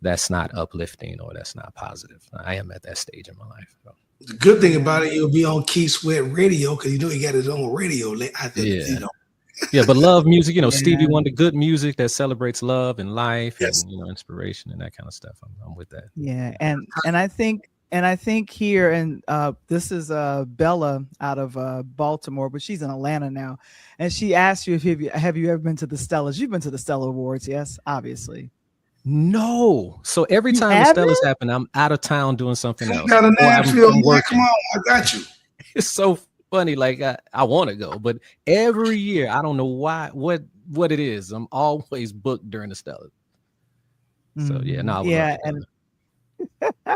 that's not uplifting or that's not positive. I am at that stage in my life. So. The good thing about it, he'll be on Keith Sweat radio because he got his own radio. Yeah. Yeah, but love music, Yeah. Stevie Wonder, good music that celebrates love and life Yes. and inspiration and that kind of stuff. I'm with that. Yeah, and I think here, and this is Bella out of Baltimore, but she's in Atlanta now, and she asked you if have you ever been to the Stellas? You've been to the Stella Awards, yes, obviously. No. So every You time the haven't? Stellas happen, I'm out of town doing something else. Got a Or I'm Nashville, man. working. Come on, I got you. It's so funny. Like I want to go, but every year I don't know why. What it is. I'm always booked during the Stellas. So yeah, no, I would love to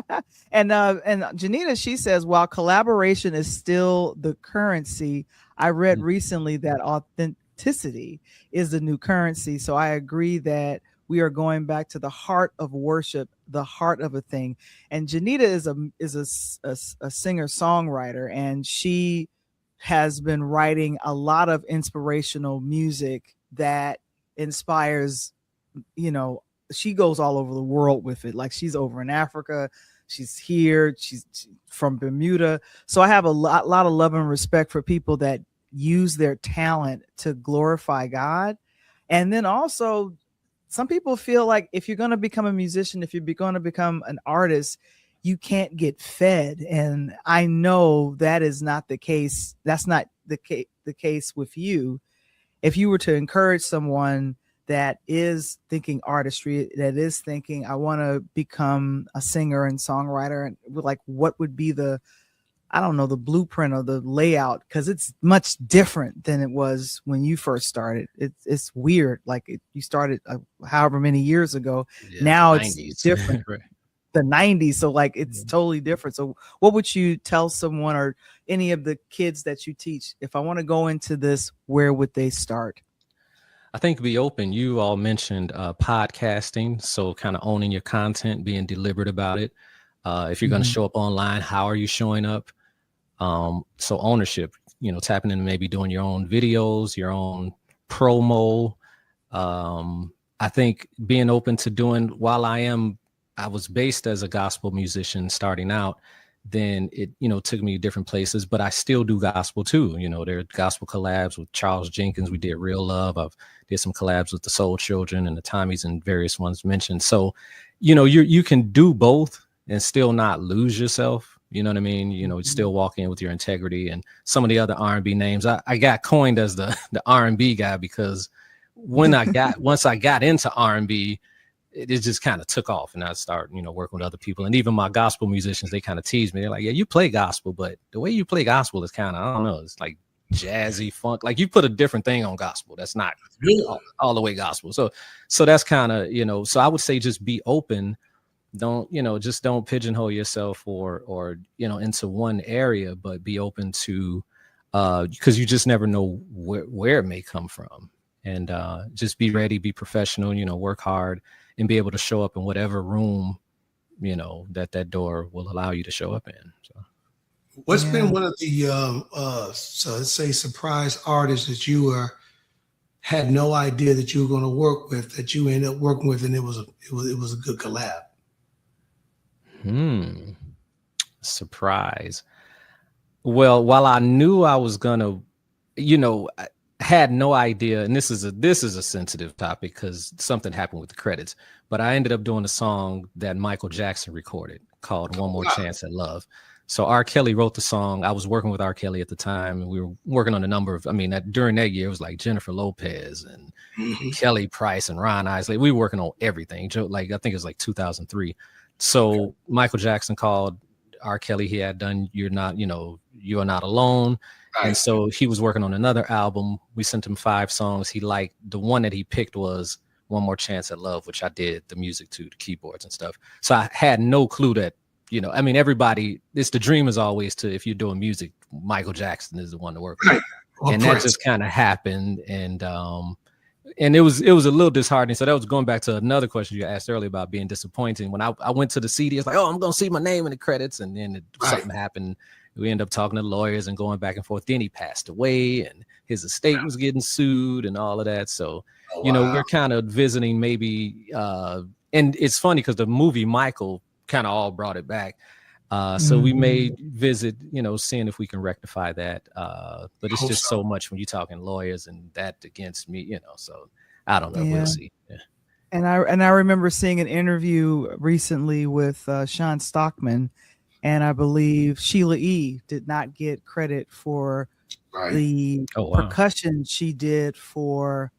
go. And Janita, she says, while collaboration is still the currency, I read recently that authenticity is the new currency. So I agree that we are going back to the heart of worship, the heart of a thing. And Janita is a singer songwriter, and she has been writing a lot of inspirational music that inspires, she goes all over the world with it. Like, she's over in Africa, she's here, she's from Bermuda. So I have a lot of love and respect for people that use their talent to glorify God. And then also, some people feel like if you're going to become a musician, if you're going to become an artist, you can't get fed. And I know that is not the case. That's not the case with you. If you were to encourage someone that is thinking artistry, that is thinking, I want to become a singer and songwriter, and like, what would be the blueprint or the layout? Because it's much different than it was when you first started. It's weird. Like, you started however many years ago. Yeah, now 90s. It's different. Right. The 90s. So like, it's totally different. So what would you tell someone, or any of the kids that you teach, if I want to go into this, where would they start? I think be open. You all mentioned podcasting, so kind of owning your content, being deliberate about it. If you're going to show up online, how are you showing up? So ownership, tapping into maybe doing your own videos, your own promo. I think being open to doing, while I was based as a gospel musician starting out, then it, took me to different places, but I still do gospel too. There are gospel collabs with Charles Jenkins. We did Real Love. I've did some collabs with the Soul Children and the Tommies and various ones mentioned. So, you can do both and still not lose yourself. You know what I mean? Still walk in with your integrity. And some of the other R&B names, I got coined as the R&B guy, because once I got into R&B, it just kind of took off, and I started, working with other people. And even my gospel musicians, they kind of tease me. They're like, yeah, you play gospel, but the way you play gospel is kind of, I don't know, it's like jazzy funk. Like, you put a different thing on gospel. That's not all the way gospel. So that's kind of, so I would say just be open. Don't pigeonhole yourself or into one area, but be open to, because you just never know where it may come from. And just be ready, be professional, work hard, and be able to show up in whatever room, that door will allow you to show up in. So, what's been one of the so let's say surprise artists that you had no idea that you were going to work with, that you ended up working with, and it was a good collab? Surprise. Well, while I knew I was gonna, had no idea, and this is a sensitive topic because something happened with the credits. But I ended up doing a song that Michael Jackson recorded called "One More Chance at Love." So R. Kelly wrote the song. I was working with R. Kelly at the time, and we were working on a number of. I mean, during that year, it was like Jennifer Lopez and Kelly Price and Ron Isley. We were working on everything. Like I think it was like 2003. So Michael Jackson called R. Kelly. He had done "You're Not," "You Are Not Alone." And so he was working on another album. We sent him 5 songs. He liked the one that he picked was "One More Chance at Love," which I did the music to, the keyboards and stuff. So I had no clue that, I mean, everybody, it's the dream is always to, if you're doing music, Michael Jackson is the one to work with. And that just kind of happened. And it was a little disheartening. So that was going back to another question you asked earlier about being disappointing. When I went to the CD, it's like, oh, I'm going to see my name in the credits. And then something happened. We ended up talking to lawyers and going back and forth. Then he passed away and his estate was getting sued and all of that. So, we're kind of visiting maybe, and it's funny because the movie Michael kind of all brought it back. So we may visit, seeing if we can rectify that. But it's just so much when you're talking lawyers and that against me, so I don't know. Yeah. We'll see. Yeah. And I remember seeing an interview recently with Sean Stockman, and I believe Sheila E. did not get credit for the percussion she did for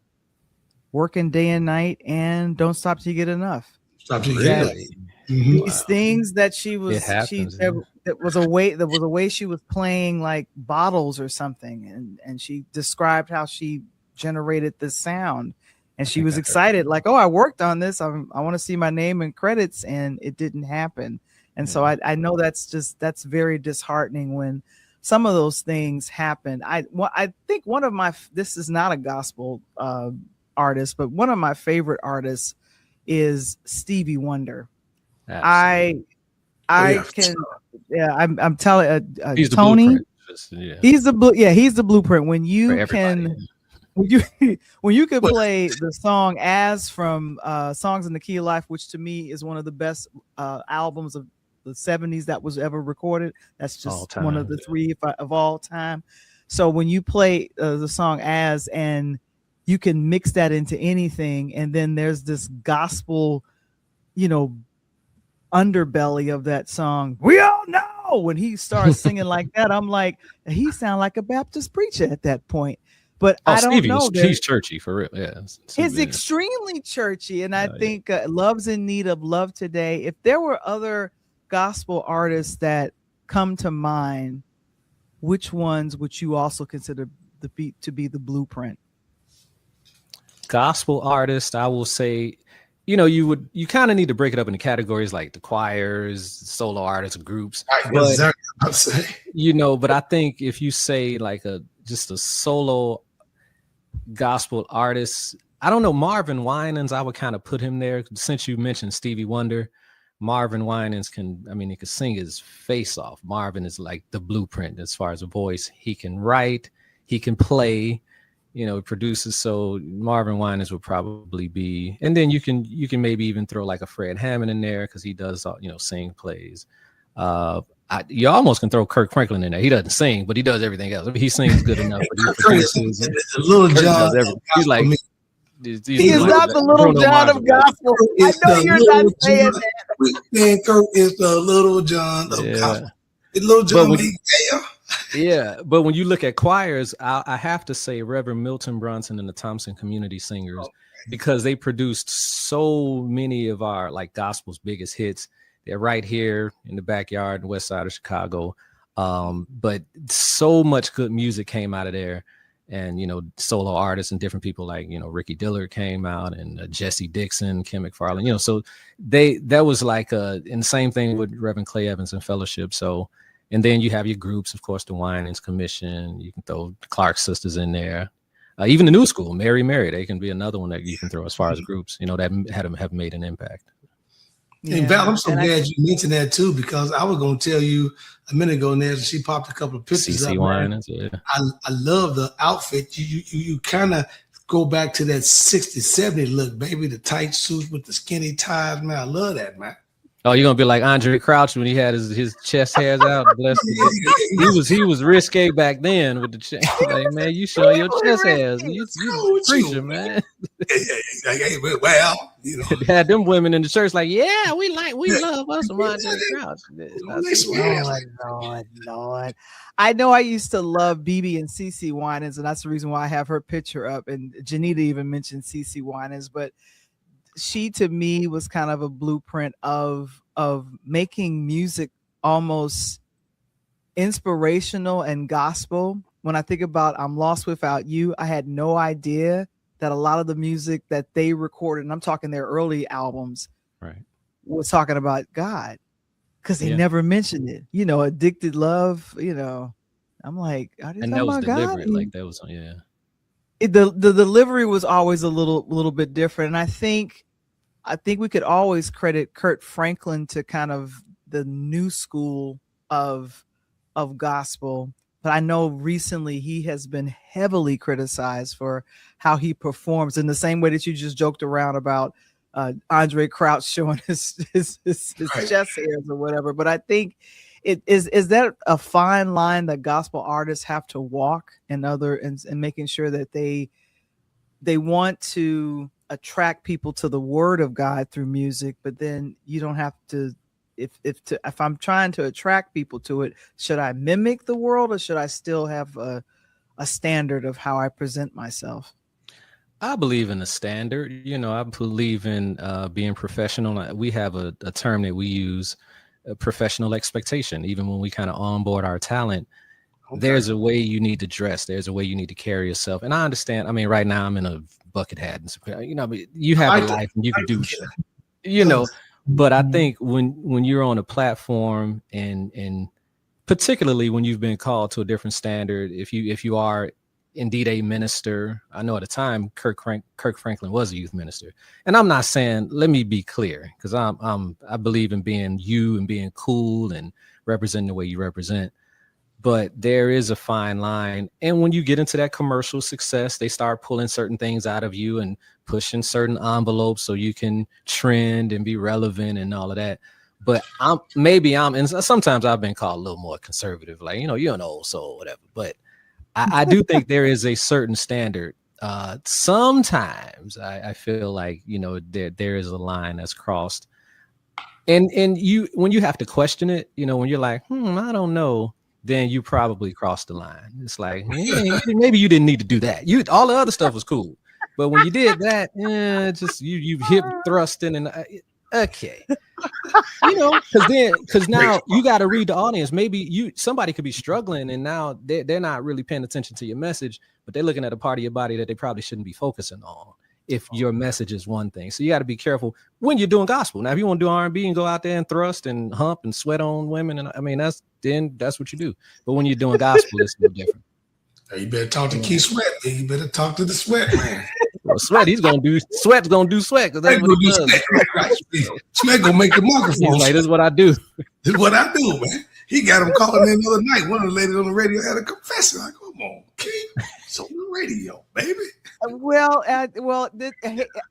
"Working Day and Night" and "Don't Stop Till You Get Enough." Stop till you get enough. These things that she was, there was a way she was playing like bottles or something, and she described how she generated this sound, and she was excited, like, oh, I worked on this. I want to see my name in credits, and it didn't happen. And so I know that's very disheartening when some of those things happen. I think one of this is not a gospel artist, but one of my favorite artists is Stevie Wonder. Absolutely. I'm telling he's Tony. He's the blueprint. When you can play the song "As" from Songs in the Key of Life, which to me is one of the best albums of the 70s that was ever recorded. That's just one of the 3 of all time. So when you play the song "As" and you can mix that into anything, and then there's this gospel, underbelly of that song. We all know when he starts singing like that, I'm like, he sound like a Baptist preacher at that point. But I don't Stevie know. He's churchy for real. Yeah, it's extremely churchy, and I think Love's in Need of Love Today. If there were other gospel artists that come to mind, which ones would you also consider to be the blueprint? Gospel artist, I will say, you kind of need to break it up into categories like the choirs, solo artists, groups. But, exactly what I'm saying. But I think if you say like just a solo gospel artist, I don't know, Marvin Winans, I would kind of put him there. Since you mentioned Stevie Wonder, Marvin Winans he can sing his face off. Marvin is like the blueprint as far as a voice. He can write, he can play, produces. So Marvin Winans would probably be, and then you can maybe even throw like a Fred Hammond in there because he does, sing plays. You almost can throw Kirk Franklin in there. He doesn't sing, but he does everything else. He sings good enough. But he produces. Little John. He's like. He is not the Little John of gospel. I know you're not saying that. Man, Kirk is the Little John of gospel. Little John. Yeah, but when you look at choirs, I have to say Reverend Milton Brunson and the Thompson Community Singers, because they produced so many of our like gospel's biggest hits. They're right here in the backyard, in the west side of Chicago. But so much good music came out of there. And, solo artists and different people like, Ricky Dillard came out, and Jesse Dixon, Kim McFarland, so that was like, and the same thing with Reverend Clay Evans and Fellowship. So, and then you have your groups, of course, the Winans Commission, you can throw the Clark Sisters in there. Even the New School, Mary, they can be another one that you can throw as far as groups, that have made an impact. Yeah. And Val, I'm so glad you mentioned that too, because I was going to tell you a minute ago, Naz, she popped a couple of pictures up. Yeah. I love the outfit. You kind of go back to that 60s, 70s look, baby. The tight suits with the skinny ties, man. I love that, man. Oh, you're gonna be like Andre Crouch when he had his chest hairs out. Bless the he was risque back then with the chest. Like, man, you showing your chest hairs. You preacher, man. Hey, well, you know, They had them women in the church like, yeah, we love us some Andre Crouch. Lord. I know I used to love BB and CeCe Winans, and that's the reason why I have her picture up. And Janita even mentioned CeCe Winans, but she to me was kind of a blueprint of making music almost inspirational and gospel. When I think about I'm Lost Without You, I had no idea that a lot of the music that they recorded, and I'm talking their early albums, right, was talking about God, because they never mentioned it. You know, Addicted Love, you know, I'm like, are they and talking that was about God? deliberate, like that was The delivery was always a little bit different. And I think we could always credit Kurt Franklin to kind of the new school of gospel. But I know recently he has been heavily criticized for how he performs, in the same way that you just joked around about Andre Crouch showing his chest hairs or whatever. But I think is that a fine line that gospel artists have to walk, and making sure that they want to attract people to the word of God through music, but then you don't have to. If I'm trying to attract people to it, should I mimic the world, or should I still have a standard of how I present myself? I believe in the standard. You know, I believe in being professional. We have a term that we use, professional expectation. Even when we kind of onboard our talent, there's a way you need to dress. There's a way you need to carry yourself. And I understand. I mean, right now I'm in a bucket hat, and you know, you have a life and you can do shit. You know, but I think when you're on a platform, and particularly when you've been called to a different standard, if you are indeed a minister. I know at the time Kirk Franklin was a youth minister, and I'm not saying, let me be clear, because I believe in being you and being cool and representing the way you represent, but there is a fine line. And when you get into that commercial success, they start pulling certain things out of you and pushing certain envelopes so you can trend and be relevant and all of that. But and sometimes I've been called a little more conservative, like, you know, you're an old soul, whatever. But I do think there is a certain standard. Sometimes I feel like, you know, there is a line that's crossed, and when you have to question it, you know, when you're like, I don't know, then you probably crossed the line. It's like, maybe you didn't need to do that. All the other stuff was cool, but when you did that, just you hip thrusting and okay. You know, because now you got to read the audience. Maybe somebody could be struggling, and now they're not really paying attention to your message, but they're looking at a part of your body that they probably shouldn't be focusing on if your message is one thing. So you got to be careful when you're doing gospel. Now, if you want to do R&B and go out there and thrust and hump and sweat on women, and I mean, that's what you do. But when you're doing gospel, it's no different. You better talk to Keith Sweat. You better talk to the Sweat man. Well, Sweat's gonna do Sweat, because that's what he does. Sweat gonna make the microphone. Like, this is what I do. This is what I do, man. He got him calling in the other night. One of the ladies on the radio had a confession. Like, come on, Keith, it's on the radio, baby.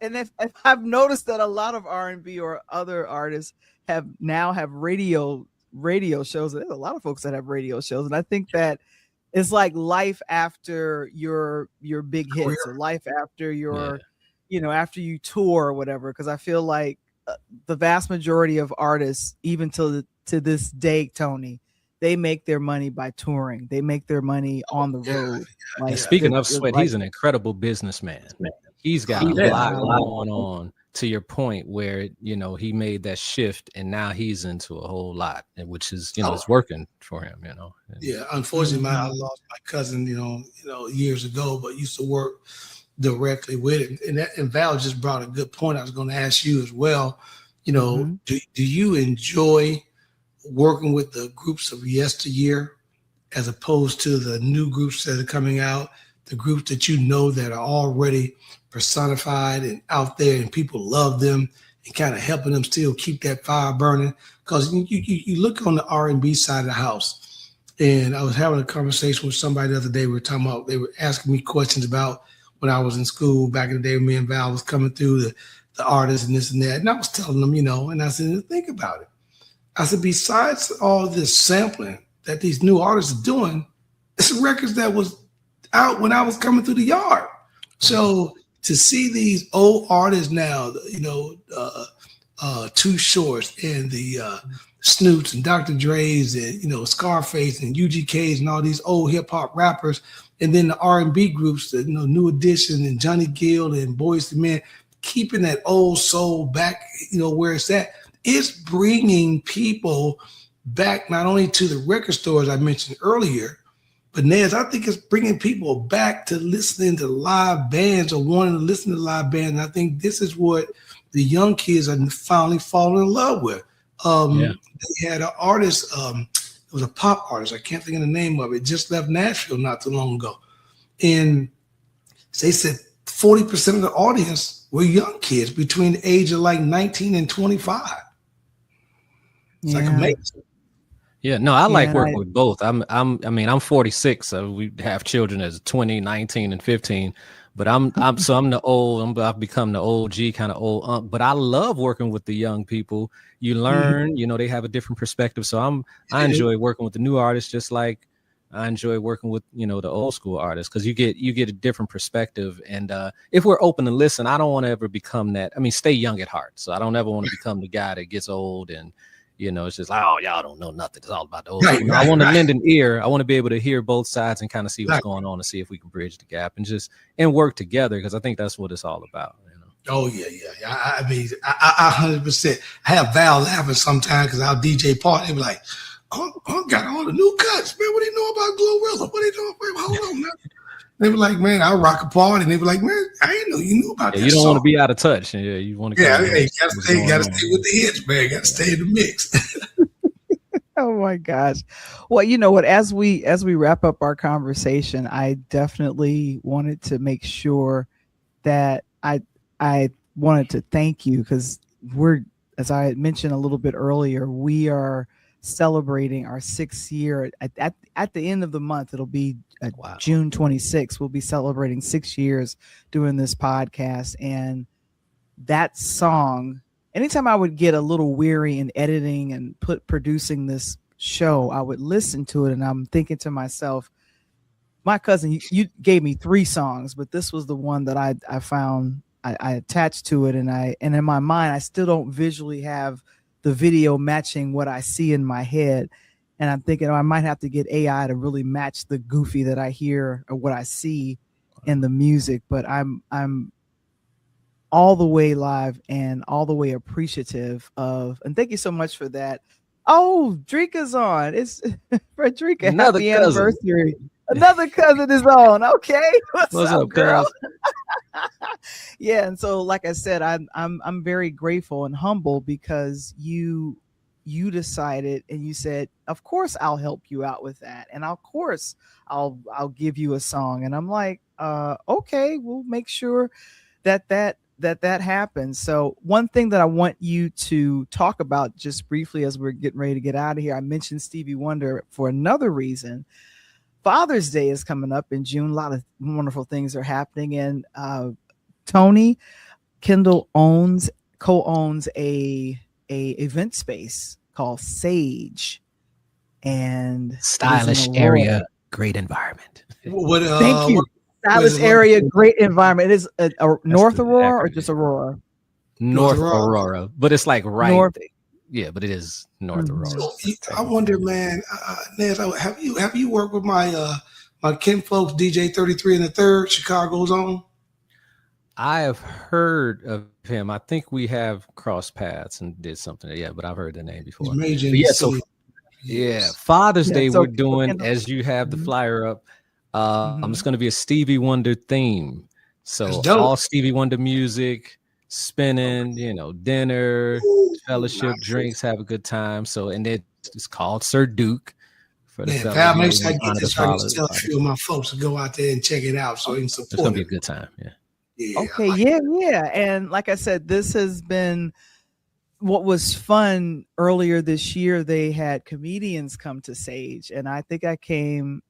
And if I've noticed that a lot of R&B or other artists have radio shows. There's a lot of folks that have radio shows, and I think that it's like life after your big hits, or life after your, you know, after you tour or whatever. Because I feel like the vast majority of artists, even to this day, Tony, they make their money by touring. They make their money on the road. Like, speaking of Sweat, he's an incredible businessman. He's got a lot going on, to your point, where, you know, he made that shift and now he's into a whole lot, which is, you know, it's working for him, you know. Yeah, unfortunately, I lost my cousin, you know, years ago, but used to work directly with it. And Val just brought a good point. I was going to ask you as well. You know, do you enjoy working with the groups of yesteryear as opposed to the new groups that are coming out, the groups that you know that are already personified and out there and people love them, and kind of helping them still keep that fire burning? Because you look on the R&B side of the house, and I was having a conversation with somebody the other day. They were asking me questions about when I was in school back in the day when me and Val was coming through, the artists and this and that. And I was telling them, and I said, think about it. I said, besides all this sampling that these new artists are doing, it's records that was out when I was coming through the yard. So to see these old artists now, Too Shorts and the Snoots and Dr. Dre's and Scarface and UGKs and all these old hip hop rappers, and then the R&B groups, the New Edition and Johnny Gill and Boyz II Men, keeping that old soul back, where it's at. It's bringing people back not only to the record stores I mentioned earlier, but Nez, I think it's bringing people back to listening to live bands or wanting to listen to live bands. And I think this is what the young kids are finally falling in love with. They had an artist, it was a pop artist, I can't think of the name of it, just left Nashville not too long ago. And they said 40% of the audience were young kids between the age of like 19 and 25. It's like amazing. Yeah, no, I like working with both. I'm 46, so we have children as 20, 19, and 15. But I'm the old. I've become the OG kind of old. But I love working with the young people. You learn, they have a different perspective. So I enjoy working with the new artists, just like I enjoy working with the old school artists, because you get a different perspective. And if we're open to listen, I don't want to ever become that. I mean, stay young at heart. So I don't ever want to become the guy that gets old and it's just like, oh, y'all don't know nothing. It's all about the old school. I want to lend an ear. I want to be able to hear both sides and kind of see what's going on and see if we can bridge the gap and work together, because I think that's what it's all about. Oh, yeah. I mean, I 100%. I have Val laughing sometimes because I'll DJ party. They be like, oh, got all the new cuts. Man, what do you know about Glorilla? What do you know? Wait, hold on, man. They be like, man, I rock a party. And they be like, man, I didn't know you knew about that. You don't want to be out of touch. Yeah, you want to. Yeah, you gotta stay with the hits, man. Gotta stay in the mix. Oh my gosh. Well, you know what? As we wrap up our conversation, I definitely wanted to make sure that I wanted to thank you, because as I had mentioned a little bit earlier, we are celebrating our 6th year at the end of the month. It'll be June 26th. We'll be celebrating 6 years doing this podcast. And that song, anytime I would get a little weary in editing and producing this show, I would listen to it and I'm thinking to myself, my cousin, you gave me 3 songs, but this was the one that I found I attached to it, and in my mind I still don't visually have the video matching what I see in my head. And I'm thinking, I might have to get AI to really match the goofy that I hear or what I see in the music. But I'm all the way live and all the way appreciative of, and thank you so much for that. Oh, Drika's on. It's Frederica. Another happy cousin. Anniversary. Another cousin is on. Okay. What's up, girl? Yeah. And so, like I said, I'm very grateful and humble because you decided and you said, of course I'll help you out with that. And of course I'll give you a song. And I'm like, okay, we'll make sure that happens. So one thing that I want you to talk about just briefly as we're getting ready to get out of here, I mentioned Stevie Wonder for another reason. Father's Day is coming up in June. A lot of wonderful things are happening. And Tony Kendall co-owns a event space called Sage, and stylish area, great environment. Thank you. Stylish area, great environment. It is a North Aurora or just Aurora? North Aurora, but it's like North. Yeah, but it is North Aurora. So, I wonder, man, Nez, have you worked with my Ken folks, DJ 33 and the Third, Chicago's own? I have heard of him. I think we have crossed paths and did something. Yeah, but I've heard the name before. Father's Day we're doing, as you have the flyer up. It's going to be a Stevie Wonder theme. So all Stevie Wonder music, spinning, dinner, fellowship, drinks, have a good time. So, and it's called Sir Duke. For the Val, make sure I get this. I can tell a few of my folks to go out there and check it out so you can support it. It's going to be a good time. Yeah. Okay. Yeah. And like I said, this has been what was fun earlier this year. They had comedians come to Sage, and I think I came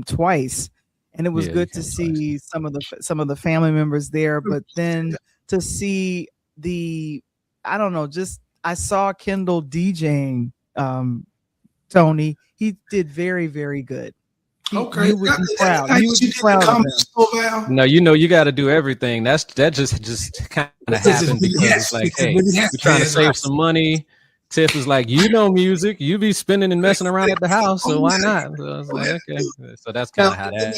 twice, and it was good to see some of the family members there. But then to see I don't know, just I saw Kendall DJing, Tony. He did very, very good. Okay. You would be proud. Like You would you be did the proud of comedy him. store, Val? No, you got to do everything. That just kind of happened because it's like, hey, we're trying to save some money. Tiff was like, music, you be spending and messing around at the house, so why not? So I was like, okay. So that's kind of how that.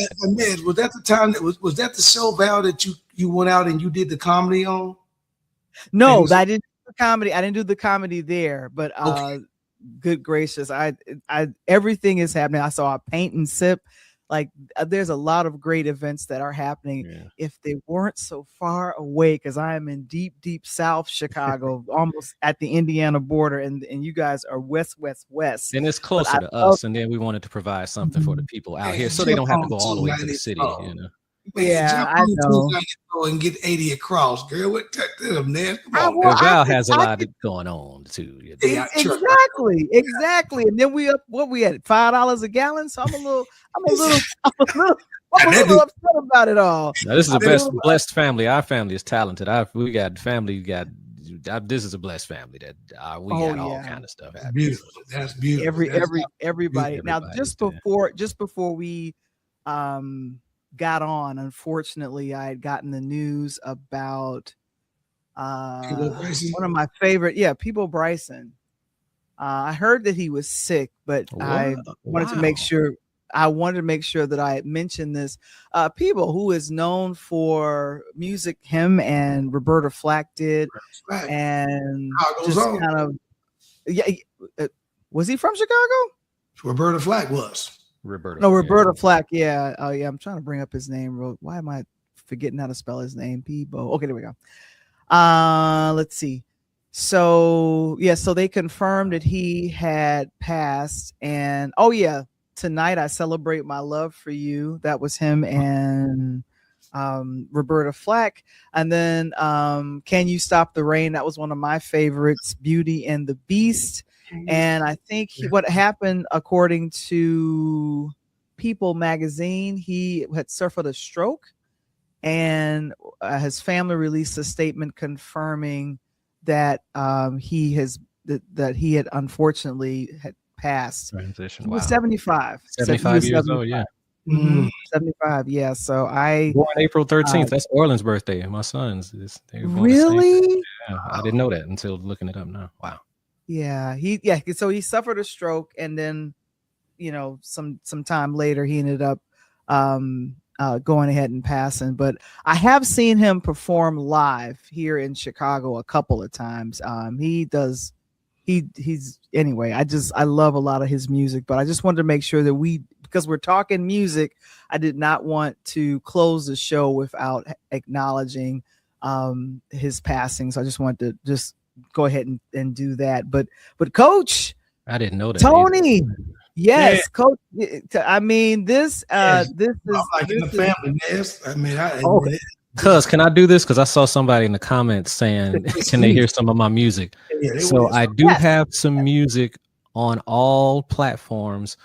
Was that the time that was that the show, Val, that you went out and you did the comedy on? No, I didn't do the comedy. I didn't do the comedy there, but Okay. good gracious, I everything is happening. I saw a paint and sip. Like there's a lot of great events that are happening. Yeah. If they weren't so far away, because I am in deep South Chicago, almost at the Indiana border, and you guys are west. And it's closer to us, and then we wanted to provide something for the people out here, so they don't have to go all the way to the city. You know. Yeah, I know. And get 80 across, girl. What them, man? Val has a lot going on too. You know? Exactly. And then we had $5 a gallon. So I'm a little upset about it all. Now, this is a blessed family. Our family is talented. We got family. This is a blessed family that we got all kind of stuff. That's beautiful. That's beautiful. Everybody. Now, just before we got on, unfortunately, I had gotten the news about one of my favorite, People Bryson. I heard that he was sick, but I wanted to make sure that I had mentioned this. People who is known for music, him and Roberta Flack did, and just kind of was he from Chicago? Roberta Flack was. Roberta Flack. Yeah. Oh, yeah. I'm trying to bring up his name. Why am I forgetting how to spell his name? Peebo. Okay, there we go. Let's see. So they confirmed that he had passed. And tonight I celebrate my love for you. That was him and Roberta Flack. And then Can You Stop the Rain? That was one of my favorites. Beauty and the Beast. And I think what happened, according to People magazine, he had suffered a stroke, and his family released a statement confirming that he had unfortunately had passed. Transition. He was 75. 75 years old. Yeah. Mm-hmm. 75. Yeah. So born April 13th. That's Orland's birthday. My son's. Really? Yeah, I didn't know that until looking it up now. Wow. Yeah, so he suffered a stroke, and then some time later he ended up going ahead and passing. But I have seen him perform live here in Chicago a couple of times. He's anyway, I love a lot of his music, but I just wanted to make sure that because we're talking music, I did not want to close the show without acknowledging his passing. So I just wanted to just go ahead and do that. But Coach, I didn't know that. Tony, yes, Coach. I mean, this is like in the family. Yes, I mean, can I do this? Because I saw somebody in the comments saying, "Can they hear some of my music?" So I do have some music on all platforms.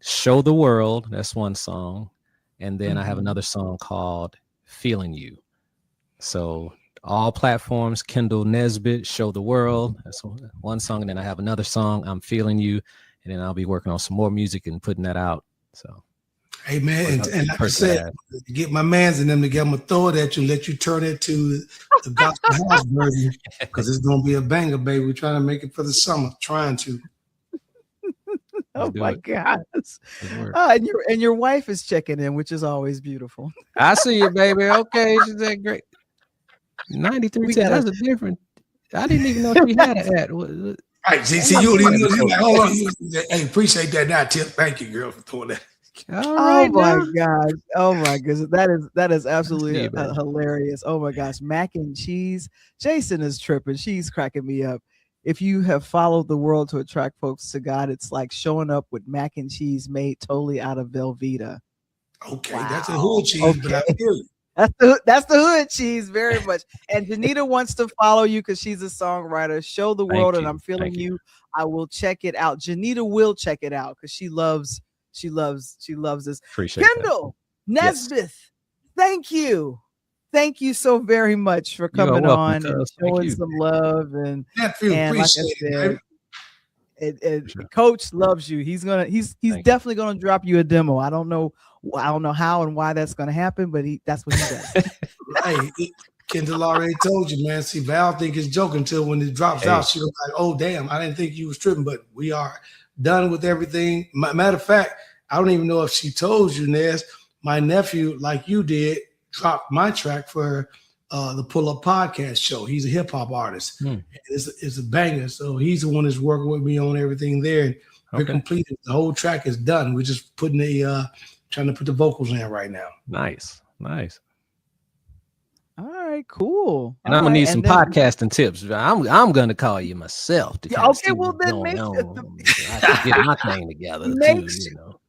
Show the World. That's one song, and then I have another song called "Feeling You." So all platforms, Kendall Nesbitt, Show the World. That's one song. And then I have another song, I'm Feeling You. And then I'll be working on some more music and putting that out. So, hey, man. And like I said, get my mans in them together. I'm going to throw it at you and let you turn it to the gospel house version, because it's going to be a banger, baby. We're trying to make it for the summer. Trying to. Oh my gosh. And your wife is checking in, which is always beautiful. I see you, baby. Okay. She said great. 93. That's a different. I didn't even know she had an ad. Right, see, you don't even know. Like, hold on. Hey, appreciate that now, Tip. Thank you, girl, for doing that. Oh my gosh. Oh my goodness. That is absolutely hilarious. Oh my gosh. Mac and cheese. Jason is tripping. She's cracking me up. If you have followed the world to attract folks to God, it's like showing up with mac and cheese made totally out of Velveeta. Okay, wow. That's a hood cheese, but I feel you. That's the hood cheese, very much. And Janita wants to follow you because she's a songwriter. Show the world, and I'm feeling you. I will check it out. Janita will check it out because she loves this. Appreciate Kendall Nesbitt, thank you. thank you so very much for You are coming welcome, on and cuz. Thank showing you. some love. And Nephew, like I appreciate it, said, Sure. Coach loves you. He's Thank you. definitely gonna drop you a demo. I don't know how and why that's gonna happen, but that's what he does. Hey, Kendall already told you, man. See, Val think it's joking until when it drops Hey. out, she'll be like, "Oh, damn, I didn't think you was tripping," but we are done with everything. Matter of fact, I don't even know if she told you, Nez. My nephew, like you did, dropped my track for the Pull Up Podcast show. He's a hip hop artist. It's a banger. So he's the one that's working with me on everything there. And we're completed. The whole track is done. We're just putting trying to put the vocals in right now. Nice. All right, cool. And I'm gonna need some podcasting tips. I'm gonna call you myself to kind of see well what's then going make on. I can get my thing together too, you know.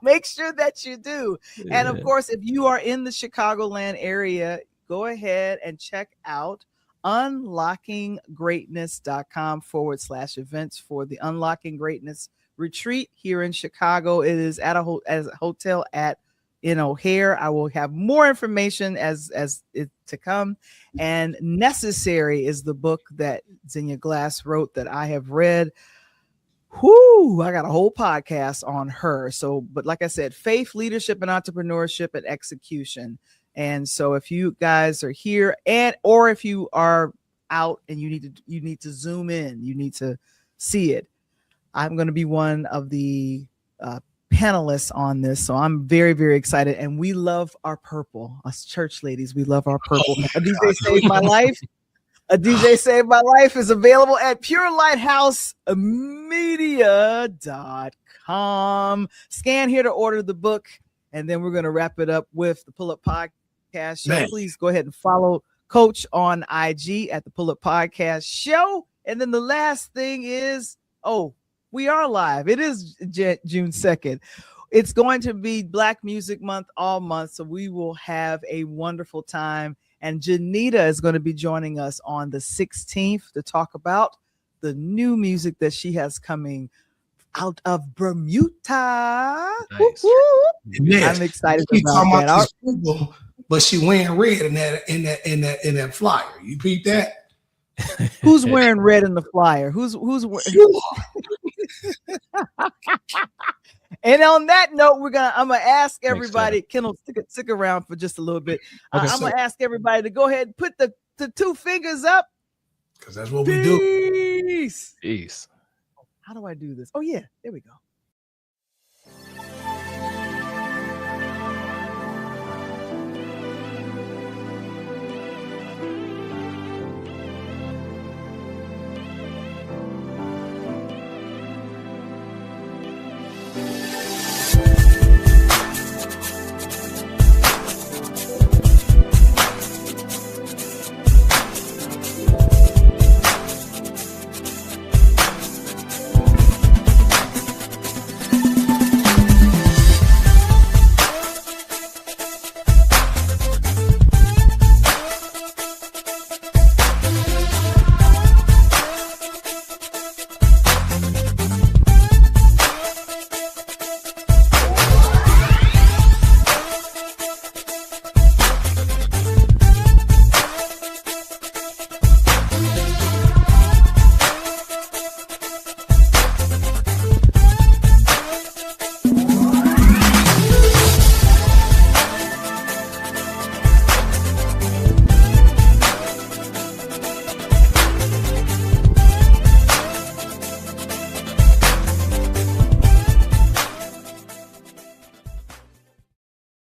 Make sure that you do. And of course, if you are in the Chicagoland area, go ahead and check out unlockinggreatness.com/events for the Unlocking Greatness retreat here in Chicago. It is at a hotel in O'Hare. I will have more information as it to come. And Necessary is the book that Xenia Glass wrote that I have read. Whoo, I got a whole podcast on her. So, but like I said, faith, leadership, and entrepreneurship and execution. And so if you guys are here or if you are out and you need to zoom in, you need to see it. I'm going to be one of the panelists on this. So I'm very, very excited. And we love our purple. Us church ladies, we love our purple. A DJ saved my life. A DJ Saved My Life is available at purelightshousemedia.com. Scan here to order the book, and then we're going to wrap it up with the Pull Up Podcast Show. Man. Please go ahead and follow Coach on IG at the Pull Up Podcast Show. And then the last thing is, we are live. It is June 2nd. It's going to be Black Music Month all month, so we will have a wonderful time. And Janita is going to be joining us on the 16th to talk about the new music that she has coming out of Bermuda. Nice. Yes. I'm excited about that. People, but she wearing red in that flyer. You peep that? Who's wearing red in the flyer? Who's wearing? And on that note, I'm gonna ask everybody. Kendall, stick around for just a little bit. I'm gonna ask everybody to go ahead and put the two fingers up, because that's what we do. Peace. Peace. How do I do this? Oh yeah, there we go.